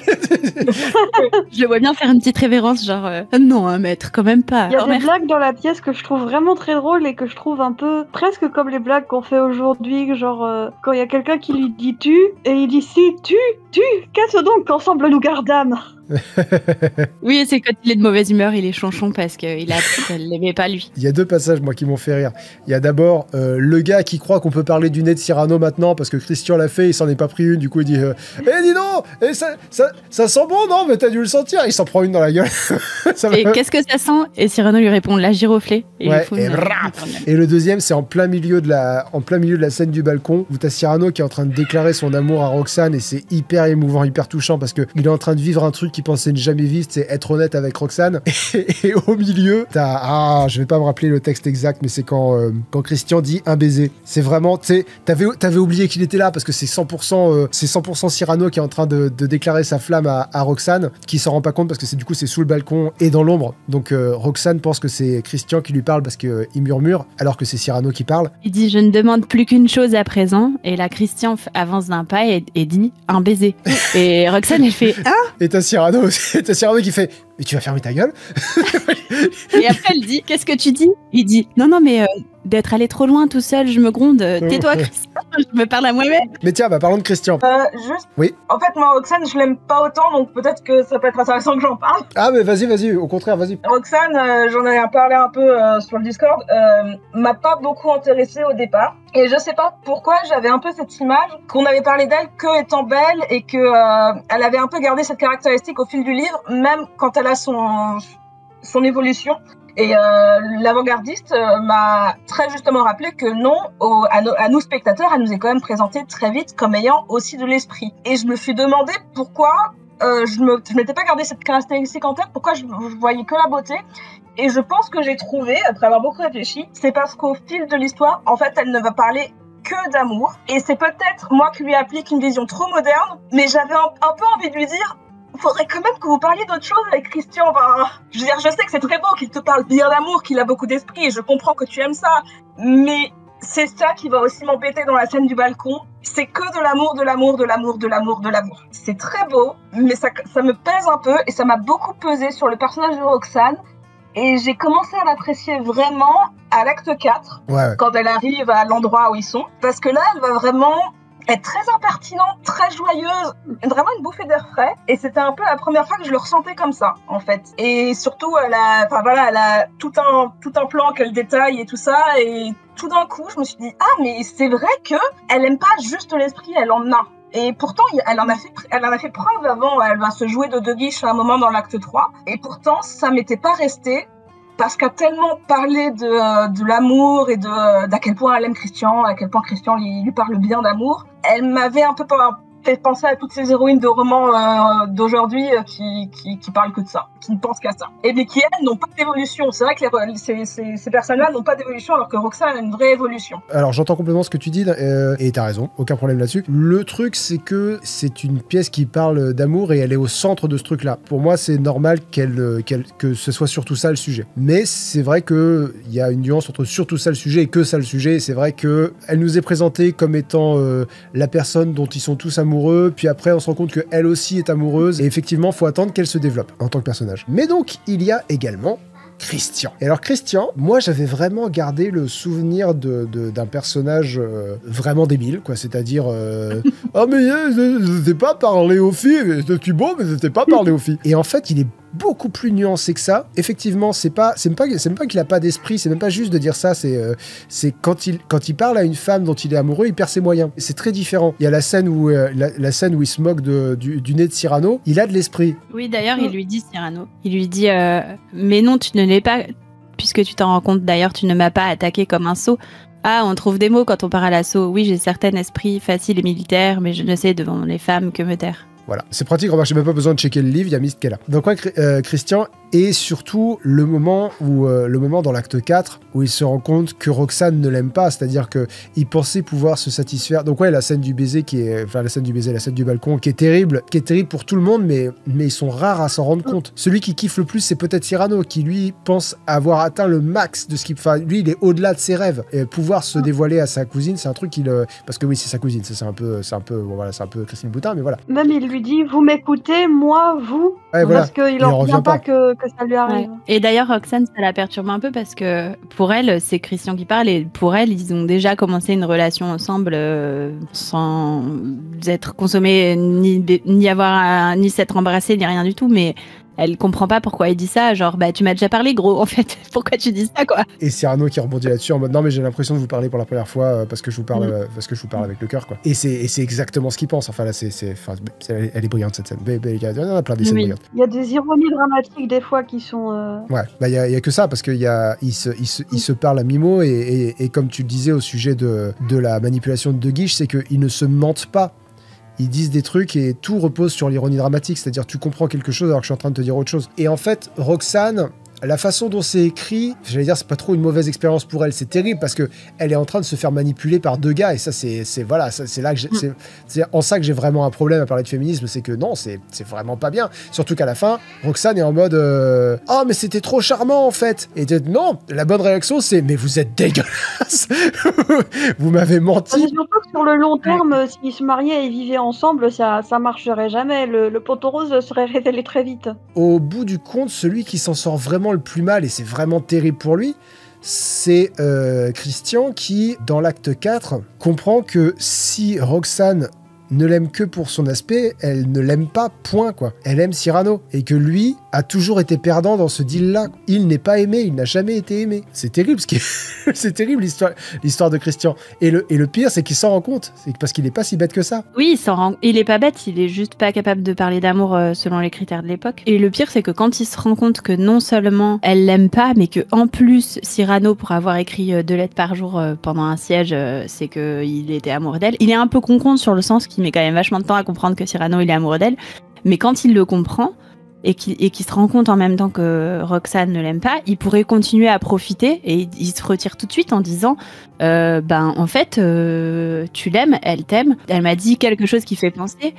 Je le vois bien faire une petite révérence, genre non, un maître, quand même pas. Il y a Oh, des merde. blagues dans la pièce que je trouve vraiment très drôles et que je trouve un peu presque comme les blagues qu'on fait aujourd'hui, genre quand il y a quelqu'un qui lui dit tu et il dit si tu, qu'est-ce donc qu'ensemble nous gardâmes. Oui, c'est quand il est de mauvaise humeur, il est chonchon parce qu'il a appris qu'elle l'aimait pas lui. Il y a deux passages, moi, qui m'ont fait rire. Il y a d'abord le gars qui croit qu'on peut parler du nez de Cyrano maintenant parce que Christian l'a fait, il s'en est pas pris une. Du coup, il dit dis donc, ça sent bon, non? Mais t'as dû le sentir. Il s'en prend une dans la gueule. Et qu'est-ce que ça sent? Et Cyrano lui répond la giroflée. Et Ouais, il faut et une- rap. Et le deuxième, c'est en plein milieu de la scène du balcon où t'as Cyrano qui est en train de déclarer son amour à Roxane et c'est hyper émouvant, hyper touchant parce que il est en train de vivre un truc qu'il pensait ne jamais vivre, c'est être honnête avec Roxane. Et au milieu, je vais pas me rappeler le texte exact, mais c'est quand Christian dit un baiser. C'est vraiment, tu sais, t'avais oublié qu'il était là parce que c'est 100% Cyrano qui est en train de déclarer sa flamme à Roxane, qui s'en rend pas compte parce que c'est sous le balcon et dans l'ombre. Donc Roxane pense que c'est Christian qui lui parle parce qu'il murmure, alors que c'est Cyrano qui parle. Il dit je ne demande plus qu'une chose à présent. Et là, Christian avance d'un pas et dit un baiser. Et Roxane, elle fait hein? Et t'as Cyrano qui fait mais tu vas fermer ta gueule. Et après, elle dit qu'est-ce que tu dis? Il dit non, mais d'être allé trop loin tout seul, je me gronde. Tais-toi, Christian, je me parle à moi-même. Mais tiens, bah parlons de Christian. Juste. Oui. En fait, moi, Roxane, je l'aime pas autant, donc peut-être que ça peut être intéressant que j'en parle. Ah mais vas-y, au contraire, vas-y. Roxane, j'en ai parlé un peu sur le Discord, m'a pas beaucoup intéressée au départ. Et je sais pas pourquoi j'avais un peu cette image qu'on avait parlé d'elle que étant belle et que elle avait un peu gardé cette caractéristique au fil du livre, même quand elle a son évolution. Et l'avant-gardiste m'a très justement rappelé que non, à nos spectateurs, elle nous est quand même présentée très vite comme ayant aussi de l'esprit. Et je me suis demandé pourquoi je m'étais pas gardé cette caractéristique en tête, pourquoi je voyais que la beauté. Et je pense que j'ai trouvé, après avoir beaucoup réfléchi, c'est parce qu'au fil de l'histoire, en fait, elle ne va parler que d'amour. Et c'est peut-être moi qui lui applique une vision trop moderne, mais j'avais un peu envie de lui dire faudrait quand même que vous parliez d'autre chose avec Christian. Enfin, je veux dire, je sais que c'est très beau qu'il te parle bien d'amour, qu'il a beaucoup d'esprit, et je comprends que tu aimes ça, mais c'est ça qui va aussi m'embêter dans la scène du balcon. C'est que de l'amour, de l'amour, de l'amour, de l'amour, de l'amour. C'est très beau, mais ça me pèse un peu, et ça m'a beaucoup pesé sur le personnage de Roxane. Et j'ai commencé à l'apprécier vraiment à l'acte 4, Ouais. quand elle arrive à l'endroit où ils sont. Parce que là, elle va vraiment être très impertinente, très joyeuse, vraiment une bouffée d'air frais. Et c'était un peu la première fois que je le ressentais comme ça, en fait. Et surtout, elle a tout un plan qu'elle détaille et tout ça. Et tout d'un coup, je me suis dit, ah, mais c'est vrai que elle aime pas juste l'esprit, elle en a. Et pourtant, elle en a fait preuve avant. Elle va se jouer de guiches à un moment dans l'acte 3. Et pourtant, ça m'était pas resté. Parce qu'elle a tellement parlé de l'amour et d'à quel point elle aime Christian, à quel point Christian lui parle bien d'amour. Elle m'avait un peu fait penser à toutes ces héroïnes de romans d'aujourd'hui qui parlent que de ça, qui ne pensent qu'à ça. Et mais qui, elles, n'ont pas d'évolution. C'est vrai que ces personnes-là n'ont pas d'évolution, alors que Roxane a une vraie évolution. Alors j'entends complètement ce que tu dis et t'as raison, aucun problème là-dessus. Le truc c'est que c'est une pièce qui parle d'amour et elle est au centre de ce truc-là. Pour moi c'est normal que ce soit surtout ça le sujet. Mais c'est vrai qu'il y a une nuance entre surtout ça le sujet et que ça le sujet. Et c'est vrai qu'elle nous est présentée comme étant la personne dont ils sont tous amoureux, puis après on se rend compte qu'elle aussi est amoureuse et effectivement faut attendre qu'elle se développe en tant que personnage. Mais donc il y a également Christian. Et alors Christian, moi j'avais vraiment gardé le souvenir d'un personnage vraiment débile, quoi. C'est-à-dire ah mais je n'ai pas parlé aux filles, c'était beau mais je n'ai pas parlé aux filles. Et en fait il est beaucoup plus nuancé que ça. Effectivement, c'est pas qu'il a pas d'esprit, c'est même pas juste de dire ça, c'est quand il parle à une femme dont il est amoureux, il perd ses moyens. C'est très différent. Il y a la scène où il se moque du nez de Cyrano, il a de l'esprit. Oui, d'ailleurs, il lui dit Cyrano. Il lui dit mais non, tu ne l'es pas, puisque tu t'en rends compte. D'ailleurs, tu ne m'as pas attaqué comme un sot. Ah, on trouve des mots quand on part à l'assaut. Oui, j'ai certain esprit facile et militaire, mais je ne sais devant les femmes que me taire. Voilà, c'est pratique, remarque, j'ai même pas besoin de checker le livre, il y a Mist qui est là. Donc Christian, et surtout le moment dans l'acte 4 où il se rend compte que Roxane ne l'aime pas, c'est-à-dire qu'il pensait pouvoir se satisfaire. Donc la scène du baiser la scène du balcon qui est terrible pour tout le monde, mais ils sont rares à s'en rendre compte. Celui qui kiffe le plus, c'est peut-être Cyrano, qui lui pense avoir atteint le max de ce qu'il... Enfin, lui, il est au-delà de ses rêves. Et pouvoir se dévoiler à sa cousine, c'est un truc qu'il... Parce que oui, c'est sa cousine, c'est un peu Christine Boutin, mais voilà. Même il lui dit, vous m'écoutez, moi, vous, Ouais, voilà. parce qu'il en revient pas que ça lui arrive. Ouais. Et d'ailleurs, Roxane, ça la perturbe un peu parce que pour elle, c'est Christian qui parle, et pour elle, ils ont déjà commencé une relation ensemble sans être consommés, ni s'être embrassés, ni rien du tout, mais elle comprend pas pourquoi il dit ça, genre bah tu m'as déjà parlé gros en fait, pourquoi tu dis ça quoi. Et Cyrano qui rebondit là-dessus en mode non mais j'ai l'impression de vous parler pour la première fois parce que je vous parle avec le cœur quoi. Et c'est exactement ce qu'il pense. Enfin là elle est brillante cette scène. Il y en a plein des scènes brillantes. Il y a des ironies dramatiques des fois qui sont. Ouais, bah il y a que ça parce qu'il se parle à mi-mot et comme tu le disais au sujet de la manipulation de Guiche, c'est qu'ils ne se mentent pas. Ils disent des trucs et tout repose sur l'ironie dramatique, c'est-à-dire tu comprends quelque chose alors que je suis en train de te dire autre chose. Et en fait, Roxane, la façon dont c'est écrit, j'allais dire, c'est pas trop une mauvaise expérience pour elle, c'est terrible parce que elle est en train de se faire manipuler par deux gars et ça c'est là que c'est en ça que j'ai vraiment un problème à parler de féminisme, c'est que non, c'est vraiment pas bien. Surtout qu'à la fin, Roxane est en mode oh mais c'était trop charmant en fait. Et non, la bonne réaction c'est mais vous êtes dégueulasse, vous m'avez menti. C'est surtout que sur le long terme, s'ils se mariaient et vivaient ensemble, ça marcherait jamais. Le poteau rose serait révélé très vite. Au bout du compte, celui qui s'en sort vraiment le plus mal, et c'est vraiment terrible pour lui, c'est Christian qui, dans l'acte 4, comprend que si Roxane ne l'aime que pour son aspect, elle ne l'aime pas, point quoi. Elle aime Cyrano, et que lui a toujours été perdant dans ce deal-là. Il n'est pas aimé, il n'a jamais été aimé. C'est terrible, c'est terrible l'histoire de Christian. Et le pire, c'est qu'il s'en rend compte, c'est parce qu'il n'est pas si bête que ça. Oui, il est pas bête, il est juste pas capable de parler d'amour selon les critères de l'époque. Et le pire, c'est que quand il se rend compte que non seulement elle l'aime pas, mais que en plus Cyrano, pour avoir écrit 2 lettres par jour pendant un siège, c'est qu'il était amoureux d'elle. Il est un peu con sur le sens qu'il met quand même vachement de temps à comprendre que Cyrano il est amoureux d'elle, mais quand il le comprend et qu'il se rend compte en même temps que Roxane ne l'aime pas, il pourrait continuer à profiter et il se retire tout de suite en disant en fait tu l'aimes, elle t'aime, elle m'a dit quelque chose qui fait penser,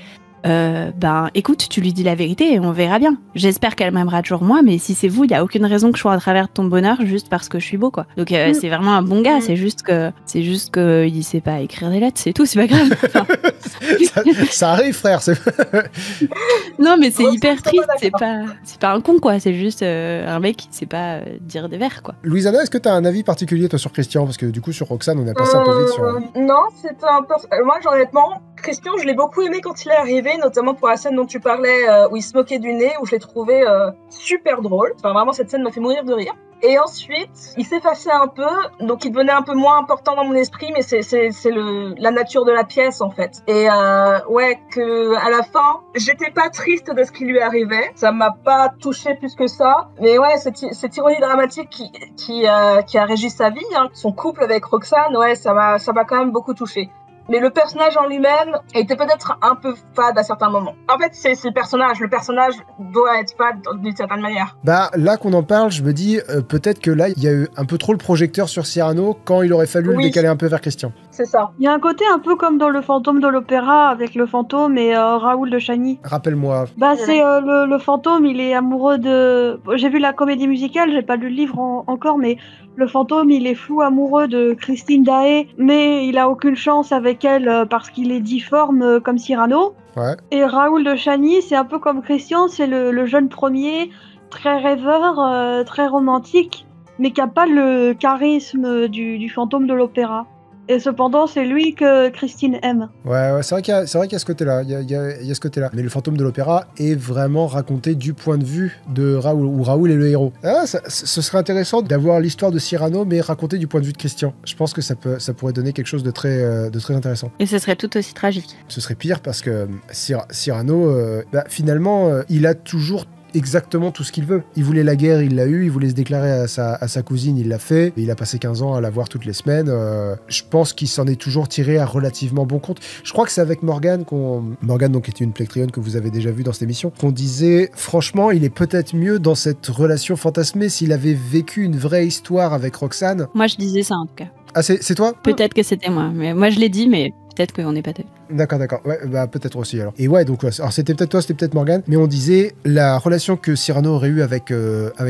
écoute, tu lui dis la vérité et on verra bien. J'espère qu'elle m'aimera toujours moi, mais si c'est vous, il y a aucune raison que je sois à travers de ton bonheur juste parce que je suis beau quoi. Donc c'est vraiment un bon gars, c'est juste que il sait pas écrire des lettres, c'est tout, c'est pas grave. Enfin... ça arrive frère, Non mais c'est hyper triste, c'est pas un con quoi, c'est juste un mec qui sait pas dire des vers quoi. Louisanna, est-ce que t'as un avis particulier toi sur Christian, parce que du coup sur Roxane on a passé un peu vite sur... Non, c'est un peu... Moi honnêtement, Christian je l'ai beaucoup aimé quand il est arrivé, notamment pour la scène dont tu parlais où il se moquait du nez, où je l'ai trouvé super drôle. Enfin vraiment cette scène m'a fait mourir de rire. Et ensuite, il s'effaçait un peu, donc il devenait un peu moins important dans mon esprit, mais c'est la nature de la pièce en fait. Et que à la fin, j'étais pas triste de ce qui lui arrivait, ça m'a pas touché plus que ça. Mais ouais, cette ironie dramatique qui a régi sa vie, hein, son couple avec Roxane, ouais, ça m'a quand même beaucoup touché. Mais le personnage en lui-même était peut-être un peu fade à certains moments. En fait, c'est le personnage. Le personnage doit être fade d'une certaine manière. Bah, là qu'on en parle, je me dis peut-être que là, il y a eu un peu trop le projecteur sur Cyrano quand il aurait fallu le décaler un peu vers Christian. C'est ça. Il y a un côté un peu comme dans Le Fantôme de l'Opéra avec le fantôme et Raoul de Chagny. Rappelle-moi. Bah, c'est le fantôme, il est amoureux de... J'ai vu la comédie musicale, j'ai pas lu le livre encore, mais le fantôme, il est fou amoureux de Christine Daae, mais il a aucune chance avec elle parce qu'il est difforme comme Cyrano. Ouais. Et Raoul de Chagny, c'est un peu comme Christian, c'est le jeune premier, très rêveur, très romantique, mais qui a pas le charisme du fantôme de l'opéra. Et cependant, c'est lui que Christine aime. Ouais, c'est vrai qu'il y a ce côté-là. Il y a ce côté-là. Mais le fantôme de l'opéra est vraiment raconté du point de vue de Raoul, où Raoul est le héros. Ah, ce serait intéressant d'avoir l'histoire de Cyrano, mais racontée du point de vue de Christian. Je pense que ça pourrait donner quelque chose de très intéressant. Et ce serait tout aussi tragique. Ce serait pire parce que Cyrano, finalement, il a toujours exactement tout ce qu'il veut. Il voulait la guerre, il l'a eu. Il voulait se déclarer à sa cousine, il l'a fait. Et il a passé 15 ans à la voir toutes les semaines. Je pense qu'il s'en est toujours tiré à relativement bon compte. Je crois que c'est avec Morgane Morgane, donc, était une plectrione que vous avez déjà vue dans cette émission, qu'on disait, franchement, il est peut-être mieux dans cette relation fantasmée s'il avait vécu une vraie histoire avec Roxane. Moi, je disais ça, en tout cas. Ah, c'est toi ? Peut-être que c'était moi. Mais moi, je l'ai dit, mais peut-être qu'on n'est pas deux. D'accord. Ouais, bah peut-être aussi alors. Et ouais, donc alors c'était peut-être toi, c'était peut-être Morgane, mais on disait la relation que Cyrano aurait eue avec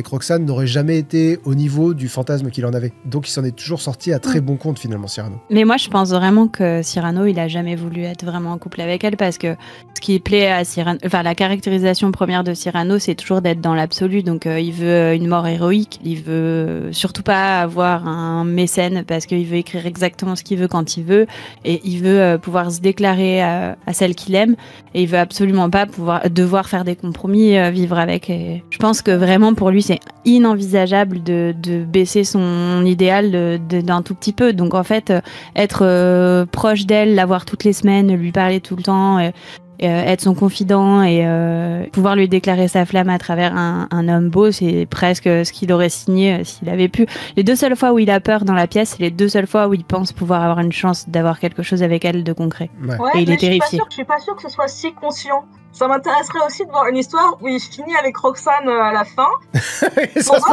Roxane n'aurait jamais été au niveau du fantasme qu'il en avait. Donc il s'en est toujours sorti à très bon compte finalement, Cyrano. Mais moi, je pense vraiment que Cyrano, il a jamais voulu être vraiment en couple avec elle parce que ce qui plaît à Cyrano, enfin la caractérisation première de Cyrano, c'est toujours d'être dans l'absolu. Donc il veut une mort héroïque, il veut surtout pas avoir un mécène parce qu'il veut écrire exactement ce qu'il veut quand il veut et il veut pouvoir se déclarer à celle qu'il aime et il veut absolument pas devoir faire des compromis, vivre avec. Et je pense que vraiment pour lui c'est inenvisageable de baisser son idéal d'un tout petit peu. Donc en fait être proche d'elle, la voir toutes les semaines, lui parler tout le temps, être son confident et pouvoir lui déclarer sa flamme à travers un homme beau, c'est presque ce qu'il aurait signé s'il avait pu. Les 2 seules fois où il a peur dans la pièce, c'est les 2 seules fois où il pense pouvoir avoir une chance d'avoir quelque chose avec elle de concret. Ouais. Et il est terrifié. Je suis pas sûre que ce soit si conscient. Ça m'intéresserait aussi de voir une histoire où il finit avec Roxane à la fin.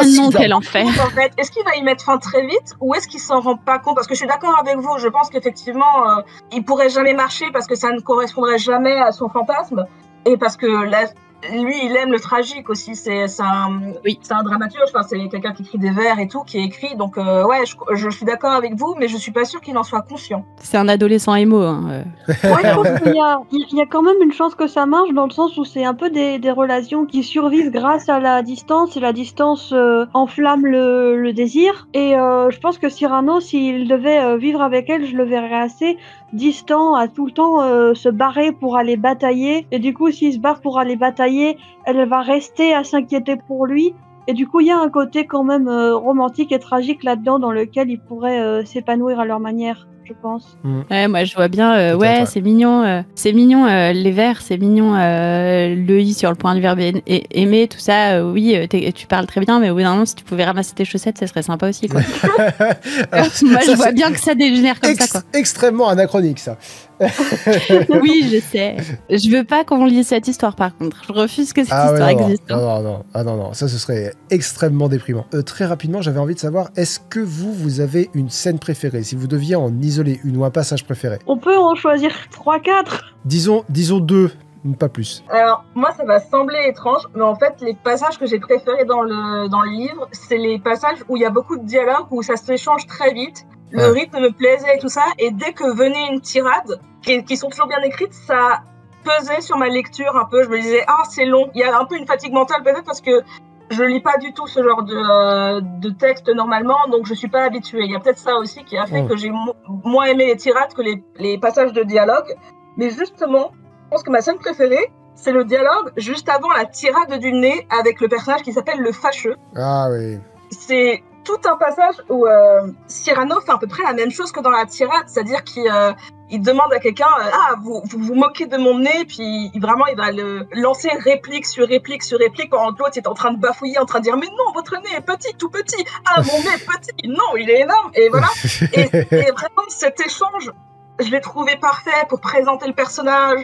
Non, quel enfer. En fait, est-ce qu'il va y mettre fin très vite ou est-ce qu'il s'en rend pas compte? Parce que je suis d'accord avec vous, je pense qu'effectivement, il pourrait jamais marcher parce que ça ne correspondrait jamais à son fantasme. Et parce que lui, il aime le tragique aussi. C'est un dramaturge, enfin, c'est quelqu'un qui écrit des vers et tout, qui écrit. Donc, ouais, je suis d'accord avec vous, mais je suis pas sûre qu'il en soit conscient. C'est un adolescent émo. Hein. Ouais, je pense qu'il y a quand même une chance que ça marche dans le sens où c'est un peu des relations qui survivent grâce à la distance et la distance enflamme le désir. Et je pense que Cyrano, s'il devait vivre avec elle, je le verrais assez distant, à tout le temps se barrer pour aller batailler. Et du coup, s'il se barre pour aller batailler, elle va rester à s'inquiéter pour lui. Et du coup, il y a un côté quand même romantique et tragique là-dedans dans lequel ils pourraient s'épanouir à leur manière, je pense. Ouais, moi je vois bien, ouais, c'est mignon, les vers, c'est mignon, le i sur le point du verbe aimer, tout ça, oui, tu parles très bien, mais au bout d'un moment, si tu pouvais ramasser tes chaussettes, ça serait sympa aussi, quoi. Alors, moi je vois bien que ça dégénère comme ça, quoi. Extrêmement anachronique, ça. Oui, je sais. Je veux pas qu'on lise cette histoire, par contre. Je refuse que cette histoire existe. Non, ça ce serait extrêmement déprimant. Très rapidement, j'avais envie de savoir, est-ce que vous avez une scène préférée? Si vous deviez en isoler une ou un passage préféré? On peut en choisir 3-4. Disons 2, pas plus. Alors, moi, ça va sembler étrange, mais en fait, les passages que j'ai préférés dans le livre, c'est les passages où il y a beaucoup de dialogues, où ça s'échange très vite. Le rythme me plaisait et tout ça, et dès que venait une tirade, qui sont toujours bien écrites, ça pesait sur ma lecture un peu. Je me disais, c'est long. Il y a un peu une fatigue mentale peut-être parce que je lis pas du tout ce genre de texte normalement, donc je suis pas habituée. Il y a peut-être ça aussi qui a fait que j'ai moins aimé les tirades que les passages de dialogue. Mais justement, je pense que ma scène préférée, c'est le dialogue juste avant la tirade du nez avec le personnage qui s'appelle le fâcheux. Ah oui. C'est tout un passage où Cyrano fait à peu près la même chose que dans la tirade, c'est-à-dire qu'il demande à quelqu'un vous moquez de mon nez, puis vraiment il va le lancer réplique sur réplique sur réplique pendant que l'autre est en train de bafouiller, en train de dire mais non, votre nez est petit, tout petit, mon nez est petit, non, il est énorme, et voilà. et vraiment cet échange, je l'ai trouvé parfait pour présenter le personnage,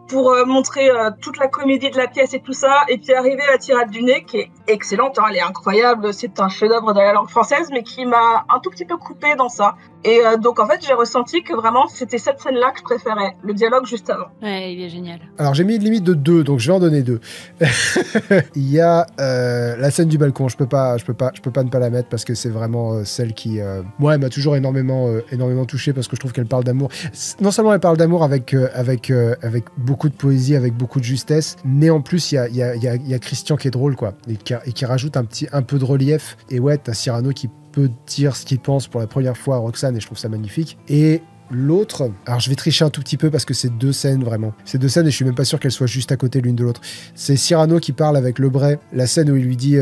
pour montrer toute la comédie de la pièce et tout ça, et puis arriver à la tirade du nez, qui est excellente, elle est incroyable, c'est un chef-d'œuvre de la langue française, mais qui m'a un tout petit peu coupé dans ça. Et donc en fait, j'ai ressenti que vraiment, c'était cette scène-là que je préférais, le dialogue juste avant. Ouais, il est génial. Alors j'ai mis une limite de 2, donc je vais en donner 2. Il y a la scène du balcon, je peux pas ne pas la mettre parce que c'est vraiment celle qui, moi, elle m'a toujours énormément touché parce que je trouve qu'elle parle d'amour. Non seulement elle parle d'amour avec beaucoup de poésie, avec beaucoup de justesse, mais en plus il y a Christian qui est drôle, quoi, et qui rajoute un peu de relief. Et ouais, t'as Cyrano qui peut dire ce qu'il pense pour la première fois à Roxane et je trouve ça magnifique. Et l'autre, alors je vais tricher un tout petit peu parce que c'est deux scènes vraiment. C'est deux scènes et je suis même pas sûr qu'elles soient juste à côté l'une de l'autre. C'est Cyrano qui parle avec Lebray, la scène où il lui dit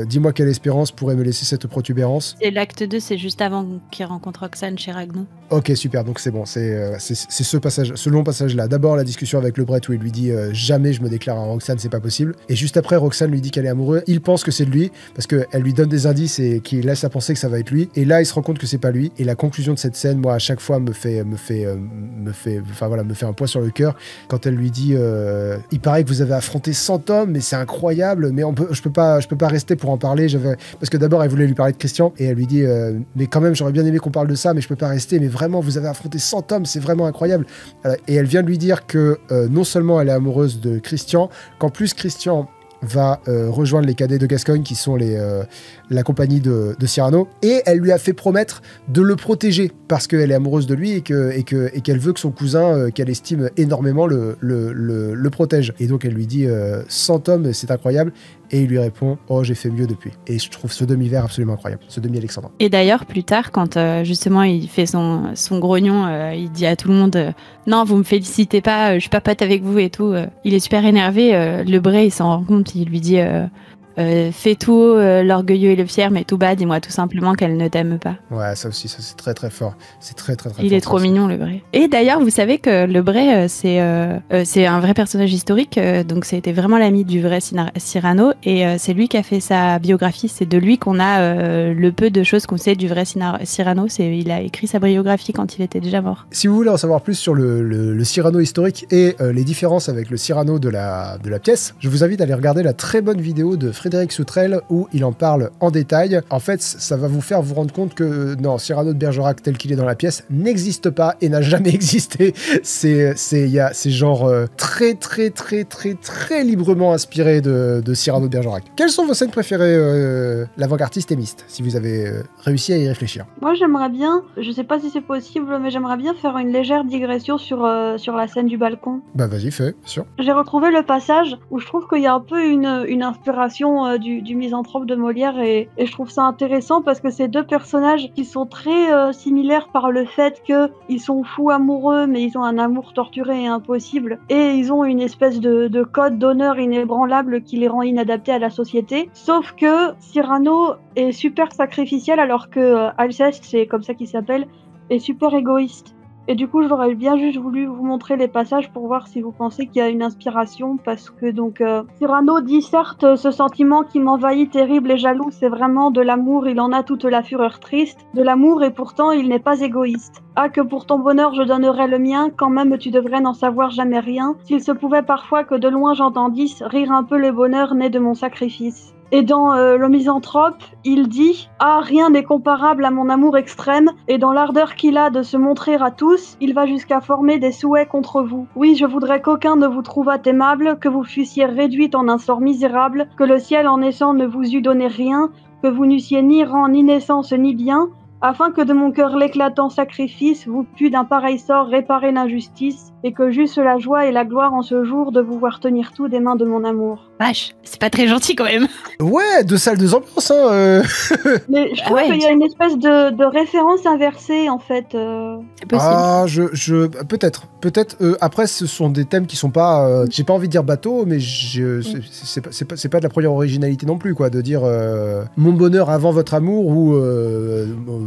dis-moi quelle espérance pourrait me laisser cette protubérance. Et l'acte 2, c'est juste avant qu'il rencontre Roxane chez Ragnou. Ok, super, donc c'est bon, c'est ce long passage-là. D'abord la discussion avec Lebray où il lui dit jamais je me déclare à Roxane, c'est pas possible. Et juste après, Roxane lui dit qu'elle est amoureuse. Il pense que c'est de lui parce qu'elle lui donne des indices et qu'il laisse à penser que ça va être lui. Et là, il se rend compte que c'est pas lui. Et la conclusion de cette scène, moi, à chaque fois, me fait un poids sur le cœur quand elle lui dit il paraît que vous avez affronté 100 hommes mais c'est incroyable mais je peux pas rester pour en parler parce que d'abord elle voulait lui parler de Christian et elle lui dit mais quand même j'aurais bien aimé qu'on parle de ça mais je peux pas rester mais vraiment vous avez affronté 100 hommes c'est vraiment incroyable et elle vient de lui dire que non seulement elle est amoureuse de Christian qu'en plus Christian va rejoindre les cadets de Gascogne qui sont la compagnie de Cyrano et elle lui a fait promettre de le protéger parce qu'elle est amoureuse de lui et qu'elle veut que son cousin qu'elle estime énormément le protège et donc elle lui dit 100 hommes c'est incroyable et il lui répond oh j'ai fait mieux depuis et je trouve ce demi-vers absolument incroyable ce demi-Alexandre. Et d'ailleurs plus tard quand justement il fait son grognon il dit à tout le monde non vous me félicitez pas je suis pas pote avec vous et tout il est super énervé Lebray il s'en rend compte il lui dit fais tout l'orgueilleux et le fier mais tout bas dis-moi tout simplement qu'elle ne t'aime pas. Ouais ça aussi ça c'est très très fort c'est très très très il fort, est trop mignon Lebray. Et d'ailleurs vous savez que Lebray c'est un vrai personnage historique donc c'était vraiment l'ami du vrai Cyrano et c'est lui qui a fait sa biographie c'est de lui qu'on a le peu de choses qu'on sait du vrai Cyrano il a écrit sa biographie quand il était déjà mort. Si vous voulez en savoir plus sur le Cyrano historique et les différences avec le Cyrano de la pièce je vous invite à aller regarder la très bonne vidéo de Frédéric Soutrel où il en parle en détail. En fait, ça va vous faire vous rendre compte que non, Cyrano de Bergerac tel qu'il est dans la pièce n'existe pas et n'a jamais existé. C'est genre très très très très très librement inspiré de Cyrano de Bergerac. Quelles sont vos scènes préférées l'avant-gardiste et Myste, si vous avez réussi à y réfléchir? Moi j'aimerais bien, je sais pas si c'est possible, mais j'aimerais bien faire une légère digression sur la scène du balcon. Bah vas-y, fais, sûr. J'ai retrouvé le passage où je trouve qu'il y a un peu une inspiration du misanthrope de Molière et je trouve ça intéressant parce que c'est deux personnages qui sont très similaires par le fait qu'ils sont fous amoureux mais ils ont un amour torturé et impossible et ils ont une espèce de code d'honneur inébranlable qui les rend inadaptés à la société. Sauf que Cyrano est super sacrificiel alors que Alceste, c'est comme ça qu'il s'appelle, est super égoïste. Et du coup, j'aurais bien juste voulu vous montrer les passages pour voir si vous pensez qu'il y a une inspiration, parce que donc Cyrano dit certes ce sentiment qui m'envahit terrible et jaloux, c'est vraiment de l'amour, il en a toute la fureur triste, de l'amour et pourtant il n'est pas égoïste. Ah que pour ton bonheur je donnerais le mien, quand même tu devrais n'en savoir jamais rien, s'il se pouvait parfois que de loin j'entendisse rire un peu le bonheur né de mon sacrifice. Et dans Le Misanthrope, il dit « Ah, rien n'est comparable à mon amour extrême, et dans l'ardeur qu'il a de se montrer à tous, il va jusqu'à former des souhaits contre vous. Oui, je voudrais qu'aucun ne vous trouvât aimable, que vous fussiez réduite en un sort misérable, que le ciel en naissant ne vous eût donné rien, que vous n'eussiez ni rang ni naissance ni bien, afin que de mon cœur l'éclatant sacrifice vous pût d'un pareil sort réparer l'injustice, et que j'eusse la joie et la gloire en ce jour de vous voir tenir tout des mains de mon amour. » Vache, c'est pas très gentil quand même. Ouais, deux salles, deux ambiances, hein. Mais je trouve qu'il y a une espèce de référence inversée, en fait. C'est possible. Ah, peut-être. Après, ce sont des thèmes qui sont pas. J'ai pas envie de dire bateau, mais c'est pas de la première originalité non plus, quoi, de dire mon bonheur avant votre amour ou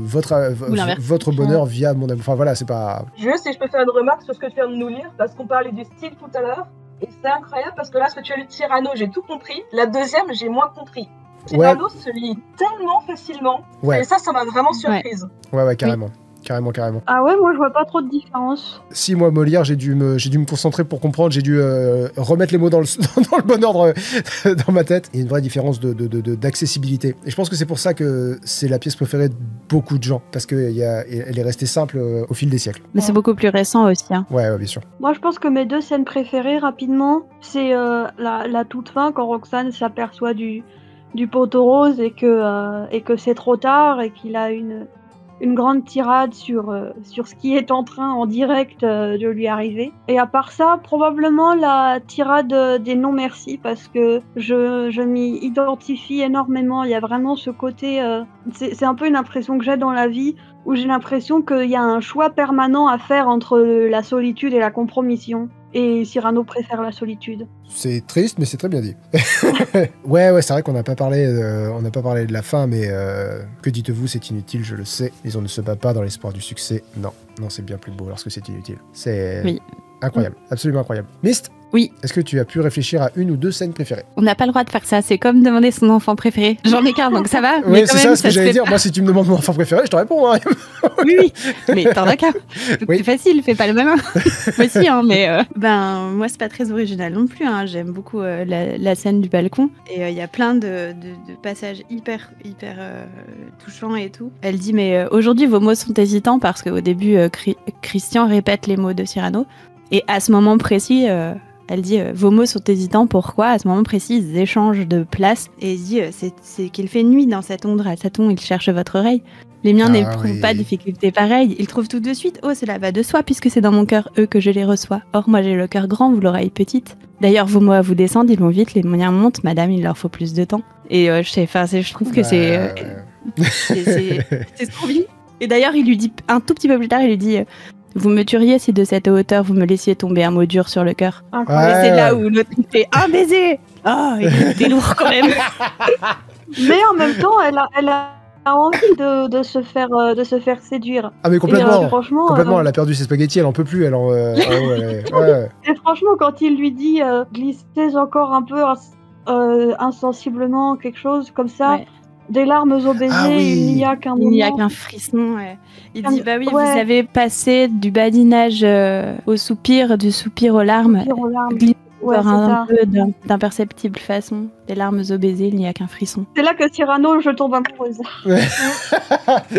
votre bonheur via mon amour. Enfin voilà, c'est pas. Juste, si je peux faire une remarque sur ce que tu viens de nous lire, parce qu'on parlait du style tout à l'heure. Et c'est incroyable parce que là, ce que tu as lu de Cyrano, j'ai tout compris. La deuxième, j'ai moins compris. Cyrano se lit tellement facilement. Ouais. Et ça m'a vraiment surprise. Ouais, carrément. Oui. Carrément. Ah ouais, moi je vois pas trop de différence. Si, moi, Molière, j'ai dû me concentrer pour comprendre, j'ai dû remettre les mots dans le bon ordre dans ma tête. Il y a une vraie différence d'accessibilité. Et je pense que c'est pour ça que c'est la pièce préférée de beaucoup de gens, parce qu'elle est restée simple au fil des siècles. Mais c'est beaucoup plus récent aussi. Hein. Ouais, bien sûr. Moi, je pense que mes deux scènes préférées, rapidement, c'est la toute fin, quand Roxane s'aperçoit du poteau rose et que c'est trop tard et qu'il a une une grande tirade sur ce qui est en train en direct de lui arriver. Et à part ça, probablement la tirade des non-merci, parce que je m'y identifie énormément. Il y a vraiment ce côté... c'est un peu une impression que j'ai dans la vie, où j'ai l'impression qu'il y a un choix permanent à faire entre la solitude et la compromission. Et Cyrano préfère la solitude. C'est triste, mais c'est très bien dit. ouais, c'est vrai qu'on n'a pas parlé de la fin, mais que dites-vous, c'est inutile, je le sais. Mais on ne se bat pas dans l'espoir du succès. Non, c'est bien plus beau lorsque c'est inutile. C'est incroyable, absolument incroyable. Myst, oui. Est-ce que tu as pu réfléchir à une ou deux scènes préférées? On n'a pas le droit de faire ça, c'est comme demander son enfant préféré. J'en ai qu'un, donc ça va. Oui, c'est ça ce que j'allais dire. Moi, si tu me demandes mon enfant préféré, je te réponds. Hein. Oui, mais t'en as qu'un. C'est facile, fais pas le malin. Moi aussi, hein, mais moi, c'est pas très original non plus. Hein. J'aime beaucoup la scène du balcon. Et il y a plein de passages hyper touchants et tout. Elle dit, mais aujourd'hui, vos mots sont hésitants parce qu'au début, Christian répète les mots de Cyrano. Et à ce moment précis... elle dit vos mots sont hésitants, pourquoi? À ce moment précis, ils échangent de place et il dit c'est qu'il fait nuit dans cette ombre, à Saton, il cherche votre oreille. Les miens n'éprouvent pas de difficultés pareilles, ils trouvent tout de suite. Oh, cela va de soi puisque c'est dans mon cœur eux que je les reçois. Or moi j'ai le cœur grand, vous l'oreille petite. D'ailleurs vos mots à vous descendent, ils vont vite, les miens montent, madame, il leur faut plus de temps. Et je trouve que c'est trop bien. Et d'ailleurs il lui dit un tout petit peu plus tard, il lui dit vous me tueriez si de cette hauteur vous me laissiez tomber un mot dur sur le cœur. Et c'est là où l'autre fait un baiser. Oh, il était lourd quand même. Mais en même temps, elle a envie de se faire séduire. Ah mais complètement. Et, franchement, complètement. Elle a perdu ses spaghettis, elle en peut plus. Et franchement, quand il lui dit glissez encore un peu insensiblement quelque chose comme ça. Ouais. Des larmes au baiser, il n'y a qu'un moment. Il n'y a qu'un frisson. Ouais. Il dit bah oui, vous avez passé du badinage au soupir, du soupir aux larmes. Un peu d'imperceptible façon, des larmes au baiser, il n'y a qu'un frisson. C'est là que Cyrano, je tombe amoureuse.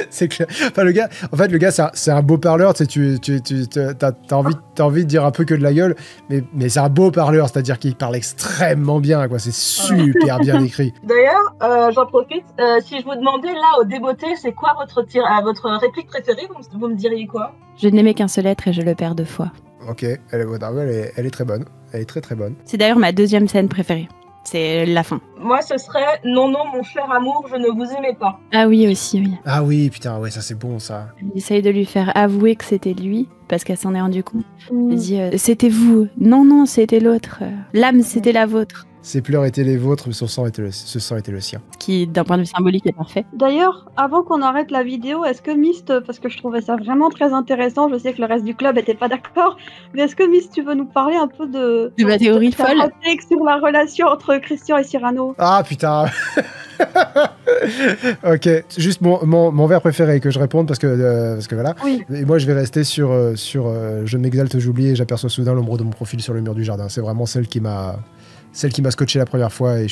C'est clair. Enfin, le gars, c'est un beau parleur. Tu t'as envie de dire un peu que de la gueule, mais c'est un beau parleur, c'est-à-dire qu'il parle extrêmement bien, quoi. C'est super bien écrit. D'ailleurs, j'en profite. Si je vous demandais là au débeauté, c'est quoi votre réplique préférée, vous me diriez quoi? Je n'aimais qu'un seul être et je le perds 2 fois. Ok, elle est très bonne. Elle est très très bonne. C'est d'ailleurs ma deuxième scène préférée. C'est la fin. Moi, ce serait non, mon cher amour, je ne vous aimais pas. Ah oui, aussi, oui. Ah oui, putain, ouais, ça c'est bon, ça. Elle essaye de lui faire avouer que c'était lui, parce qu'elle s'en est rendu compte. Elle dit c'était vous. Non, c'était l'autre. L'âme, c'était la vôtre. Ses pleurs étaient les vôtres, ce sang était le sien. Qui, d'un point de vue symbolique, est parfait. D'ailleurs, avant qu'on arrête la vidéo, est-ce que Myst, parce que je trouvais ça vraiment très intéressant, je sais que le reste du club était pas d'accord, mais est-ce que Myst, tu veux nous parler un peu de ma théorie folle sur la relation entre Christian et Cyrano? Ah putain. Ok, juste mon vers préféré que je réponde parce que voilà. Oui. Et moi je vais rester sur je m'exalte, j'oublie et j'aperçois soudain l'ombre de mon profil sur le mur du jardin. C'est vraiment celle qui m'a scotché la première fois et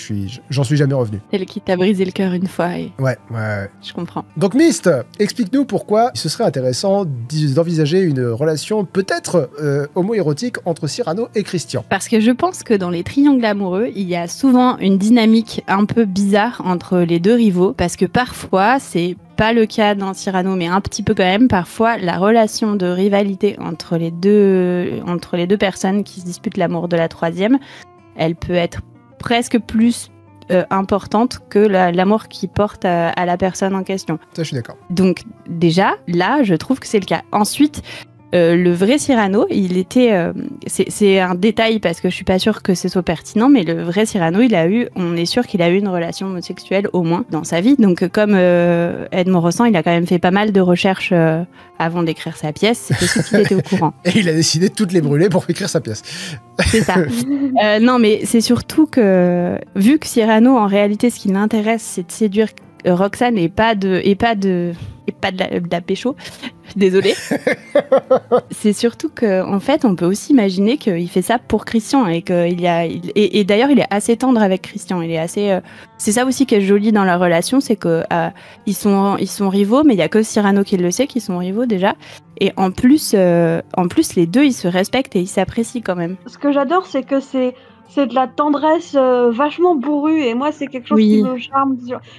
j'en suis jamais revenu. Celle qui t'a brisé le cœur une fois. Et... Ouais. Je comprends. Donc Myst, explique-nous pourquoi ce serait intéressant d'envisager une relation peut-être homo-érotique entre Cyrano et Christian. Parce que je pense que dans les triangles amoureux, il y a souvent une dynamique un peu bizarre entre les deux rivaux, parce que parfois, c'est pas le cas dans Cyrano, mais un petit peu quand même, parfois la relation de rivalité entre les deux personnes qui se disputent l'amour de la troisième, elle peut être presque plus importante que l'amour qu'il porte à la personne en question. Ça, je suis d'accord. Donc déjà, là, je trouve que c'est le cas. Ensuite, le vrai Cyrano, il était... c'est un détail parce que je suis pas sûre que ce soit pertinent, mais le vrai Cyrano, on est sûr qu'il a eu une relation homosexuelle au moins dans sa vie. Donc comme Ed Morossan, il a quand même fait pas mal de recherches avant d'écrire sa pièce, c'est possible qu'il était au courant. Et il a décidé de toutes les brûler pour écrire sa pièce. C'est ça. Non, mais c'est surtout que, vu que Cyrano, en réalité, ce qui l'intéresse, c'est de séduire Roxane et pas de la pécho. Désolée. C'est surtout qu'en fait, on peut aussi imaginer qu'il fait ça pour Christian et et d'ailleurs, il est assez tendre avec Christian. Il est assez. C'est ça aussi qui est joli dans leur relation, c'est que ils sont rivaux, mais il y a que Cyrano qui le sait qu'ils sont rivaux déjà. Et en plus, les deux, ils se respectent et ils s'apprécient quand même. Ce que j'adore, c'est que c'est c'est de la tendresse vachement bourrue, et moi c'est quelque chose qui me charme.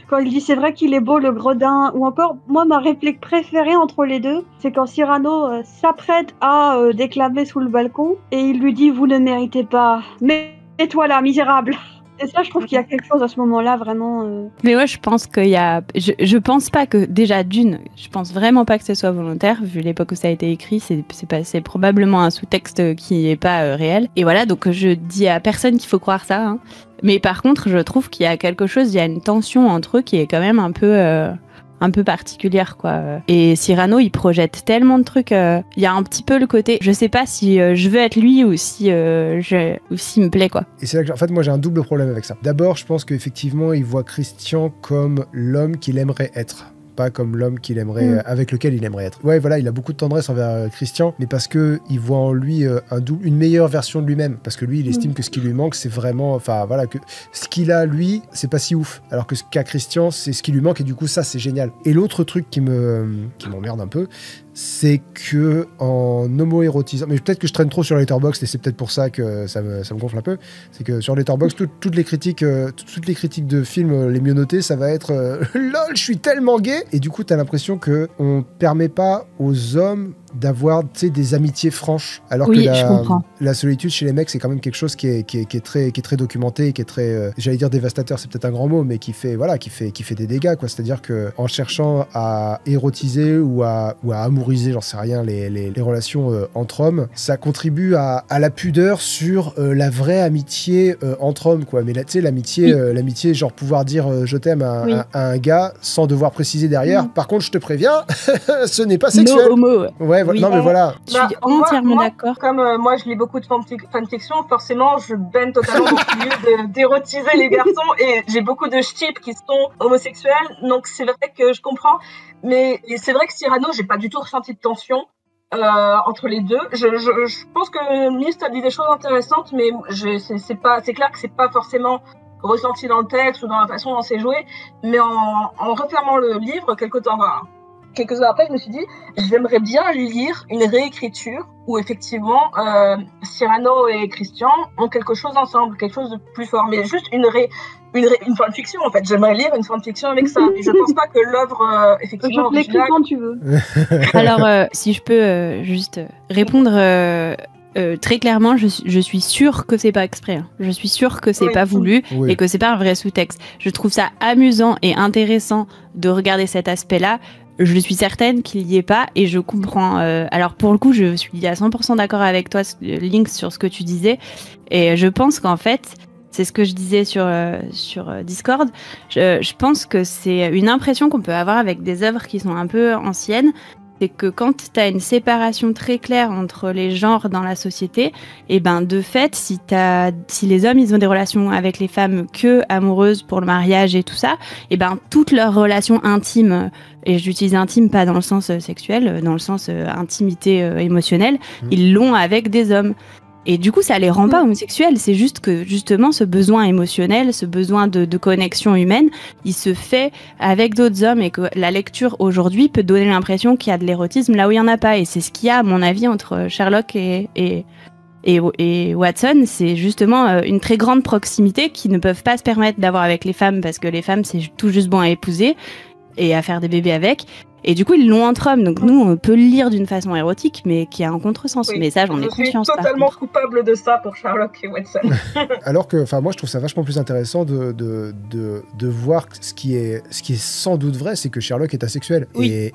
Quand il dit c'est vrai qu'il est beau le gredin, ou encore moi ma réplique préférée entre les deux, c'est quand Cyrano s'apprête à déclamer sous le balcon et il lui dit vous ne méritez pas, mets-toi là misérable. Et ça, je trouve qu'il y a quelque chose à ce moment-là, vraiment. Mais ouais, je pense qu'il y a. Je pense pas que. Déjà, je pense vraiment pas que ce soit volontaire, vu l'époque où ça a été écrit. C'est probablement un sous-texte qui est pas réel. Et voilà, donc je dis à personne qu'il faut croire ça. Hein. Mais par contre, je trouve qu'il y a quelque chose, il y a une tension entre eux qui est quand même un peu particulière, quoi. Et Cyrano, il projette tellement de trucs. Il y a un petit peu le côté, je sais pas si je veux être lui ou si il me plaît, quoi. Et c'est là que, en fait, moi, j'ai un double problème avec ça. D'abord, je pense qu'effectivement, il voit Christian comme l'homme qu'il aimerait être. Pas comme l'homme qu'il aimerait, avec lequel il aimerait être. Ouais, voilà, il a beaucoup de tendresse envers Christian, mais parce que il voit en lui une meilleure version de lui-même. Parce que lui, il estime que ce qui lui manque, c'est vraiment, enfin voilà, que ce qu'il a lui, c'est pas si ouf. Alors que ce qu'a Christian, c'est ce qui lui manque, et du coup, ça, c'est génial. Et l'autre truc qui m'emmerde un peu, c'est que en homo-érotisant, mais peut-être que je traîne trop sur Letterboxd et c'est peut-être pour ça que ça me gonfle un peu, c'est que sur Letterboxd, toutes les critiques de films les mieux notés, ça va être lol, je suis tellement gay, et du coup t'as l'impression que on permet pas aux hommes d'avoir des amitiés franches, alors que la solitude chez les mecs, c'est quand même quelque chose qui est très documenté, qui est très j'allais dire dévastateur, c'est peut-être un grand mot, mais qui fait des dégâts, quoi. C'est-à-dire que en cherchant à érotiser ou à amouriser, j'en sais rien, les relations entre hommes, ça contribue à la pudeur sur la vraie amitié entre hommes, quoi. Mais là, tu sais, l'amitié, genre pouvoir dire je t'aime à un gars sans devoir préciser derrière. Par contre, je te préviens, ce n'est pas sexuel. No homo. Ouais, non mais voilà. Je suis entièrement d'accord. Comme moi je lis beaucoup de fanfiction, forcément je baigne totalement dans ce milieu d'érotiser les garçons, et j'ai beaucoup de chips qui sont homosexuels, donc c'est vrai que je comprends. Mais c'est vrai que Cyrano, j'ai pas du tout ressenti de tension entre les deux. Je pense que Myst a dit des choses intéressantes, mais c'est clair que c'est pas forcément ressenti dans le texte ou dans la façon dont c'est joué. Mais en refermant le livre, quelques heures après, je me suis dit, j'aimerais bien lire une réécriture où effectivement Cyrano et Christian ont quelque chose ensemble, quelque chose de plus fort, mais juste une fanfiction en fait. J'aimerais lire une fanfiction avec ça. Et je pense pas que l'œuvre effectivement je l'écris quand tu veux. Alors si je peux juste répondre très clairement, je suis sûre que c'est pas exprès. Hein. Je suis sûre que c'est pas voulu et que c'est pas un vrai sous-texte. Je trouve ça amusant et intéressant de regarder cet aspect-là. Je suis certaine qu'il y est pas, et je comprends. Alors pour le coup, je suis à 100% d'accord avec toi, Lynx, sur ce que tu disais, et je pense qu'en fait, c'est ce que je disais sur Discord. Je pense que c'est une impression qu'on peut avoir avec des œuvres qui sont un peu anciennes. C'est que quand tu as une séparation très claire entre les genres dans la société, et ben de fait, si les hommes ils ont des relations avec les femmes que amoureuses pour le mariage et tout ça, et ben toutes leurs relations intimes, et j'utilise intime pas dans le sens sexuel, dans le sens intimité émotionnelle, ils l'ont avec des hommes. Et du coup, ça les rend pas homosexuels. C'est juste que, justement, ce besoin émotionnel, ce besoin de connexion humaine, il se fait avec d'autres hommes, et que la lecture aujourd'hui peut donner l'impression qu'il y a de l'érotisme là où il y en a pas. Et c'est ce qu'il y a, à mon avis, entre Sherlock et Watson. C'est justement une très grande proximité qu'ils ne peuvent pas se permettre d'avoir avec les femmes, parce que les femmes, c'est tout juste bon à épouser et à faire des bébés avec. Et du coup, ils l'ont entre hommes. Donc nous, on peut le lire d'une façon érotique, mais qui a un contresens. Mais ça, j'en ai conscience. Je suis totalement coupable de ça pour Sherlock et Watson. Alors que, enfin, moi, je trouve ça vachement plus intéressant de voir ce qui est sans doute vrai, c'est que Sherlock est asexuel. Et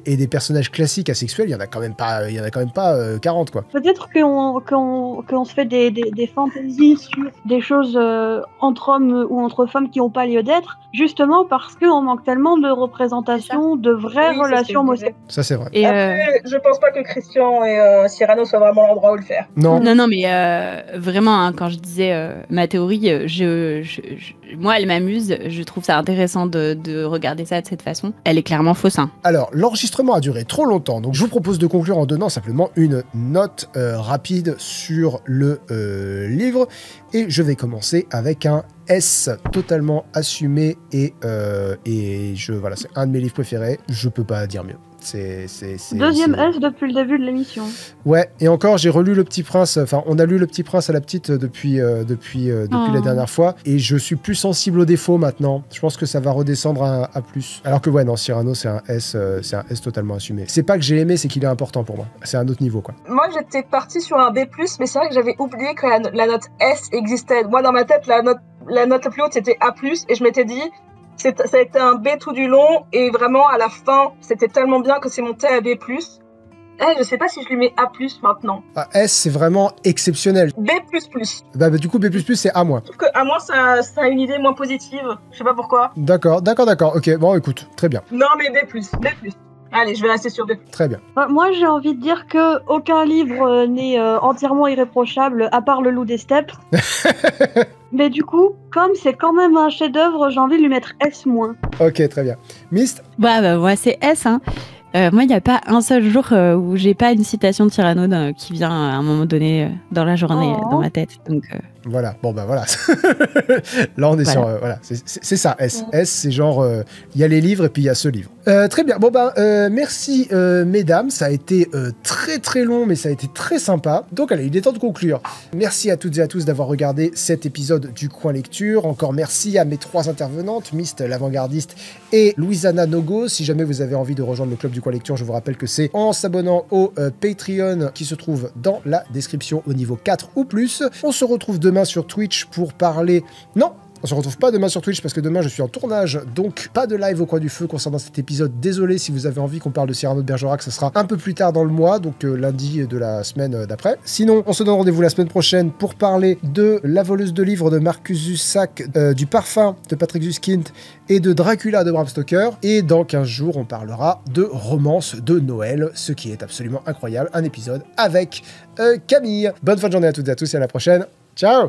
des personnages classiques asexuels, il y en a quand même pas 40, quoi. Peut-être qu'on se fait des fantaisies sur des choses entre hommes ou entre femmes qui n'ont pas lieu d'être, justement parce qu'on manque tellement de représentation de vraies relations homosexuelles. Ça, c'est vrai. Et après, je pense pas que Christian et Cyrano soient vraiment l'endroit où le faire. Non, mais vraiment, hein, quand je disais ma théorie, moi, elle m'amuse. Je trouve ça intéressant de regarder ça de cette façon. Elle est clairement fausse. Hein. Alors, l'enregistrement a duré trop longtemps, donc je vous propose de conclure en donnant simplement une note rapide sur le livre. Et je vais commencer avec un S totalement assumé, et voilà, c'est un de mes livres préférés. Je peux pas dire mieux. Deuxième S depuis le début de l'émission. Ouais, et encore, j'ai relu Le Petit Prince, enfin, on a lu Le Petit Prince à la petite depuis la dernière fois, et je suis plus sensible aux défauts maintenant. Je pense que ça va redescendre à plus. Alors que ouais, non, Cyrano, c'est un S totalement assumé. C'est pas que j'ai aimé, c'est qu'il est important pour moi. C'est un autre niveau, quoi. Moi, j'étais partie sur un B+, mais c'est vrai que j'avais oublié que la note S existait. Moi, dans ma tête, la note la plus haute, c'était A+, et je m'étais dit... ça a été un B tout du long, et vraiment, à la fin, c'était tellement bien que c'est monté à B+. Je sais pas si je lui mets A+, maintenant. Ah, S, c'est vraiment exceptionnel. B++. Bah, du coup, B++, c'est A-. Je trouve que A-, ça a une idée moins positive. Je sais pas pourquoi. D'accord. Ok, bon, écoute, très bien. Non, mais B+. Allez, je vais rester sur B+. Très bien. Moi, j'ai envie de dire que aucun livre n'est entièrement irréprochable, à part Le Loup des Steppes. Mais du coup, comme c'est quand même un chef-d'œuvre, j'ai envie de lui mettre S-. Ok, très bien. Myst? Bah, moi, c'est S, hein. Moi, il n'y a pas un seul jour où j'ai pas une citation de Cyrano qui vient à un moment donné dans la journée, dans ma tête. Donc, Voilà, bon bah voilà. Là on est sur... voilà, c'est ça, S. S, c'est genre, il y a les livres et puis il y a ce livre. Très bien, bon bah merci mesdames, ça a été très très long mais ça a été très sympa. Donc allez, il est temps de conclure. Merci à toutes et à tous d'avoir regardé cet épisode du Coin Lecture. Encore merci à mes 3 intervenantes, Myst, l'avant-gardiste, et Louisana Nogo. Si jamais vous avez envie de rejoindre le club du Coin Lecture, je vous rappelle que c'est en s'abonnant au Patreon qui se trouve dans la description au niveau 4 ou plus. On se retrouve demain sur Twitch pour parler... Non, on se retrouve pas demain sur Twitch parce que demain je suis en tournage, donc pas de live au Coin du Feu concernant cet épisode. Désolé si vous avez envie qu'on parle de Cyrano de Bergerac, ça sera un peu plus tard dans le mois, donc lundi de la semaine d'après. Sinon, on se donne rendez-vous la semaine prochaine pour parler de La voleuse de livres de Marcus Zusak, du Parfum de Patrick Suskind et de Dracula de Bram Stoker. Et dans 15 jours, on parlera de Romance de Noël, ce qui est absolument incroyable, un épisode avec Camille. Bonne fin de journée à toutes et à tous et à la prochaine. Ciao!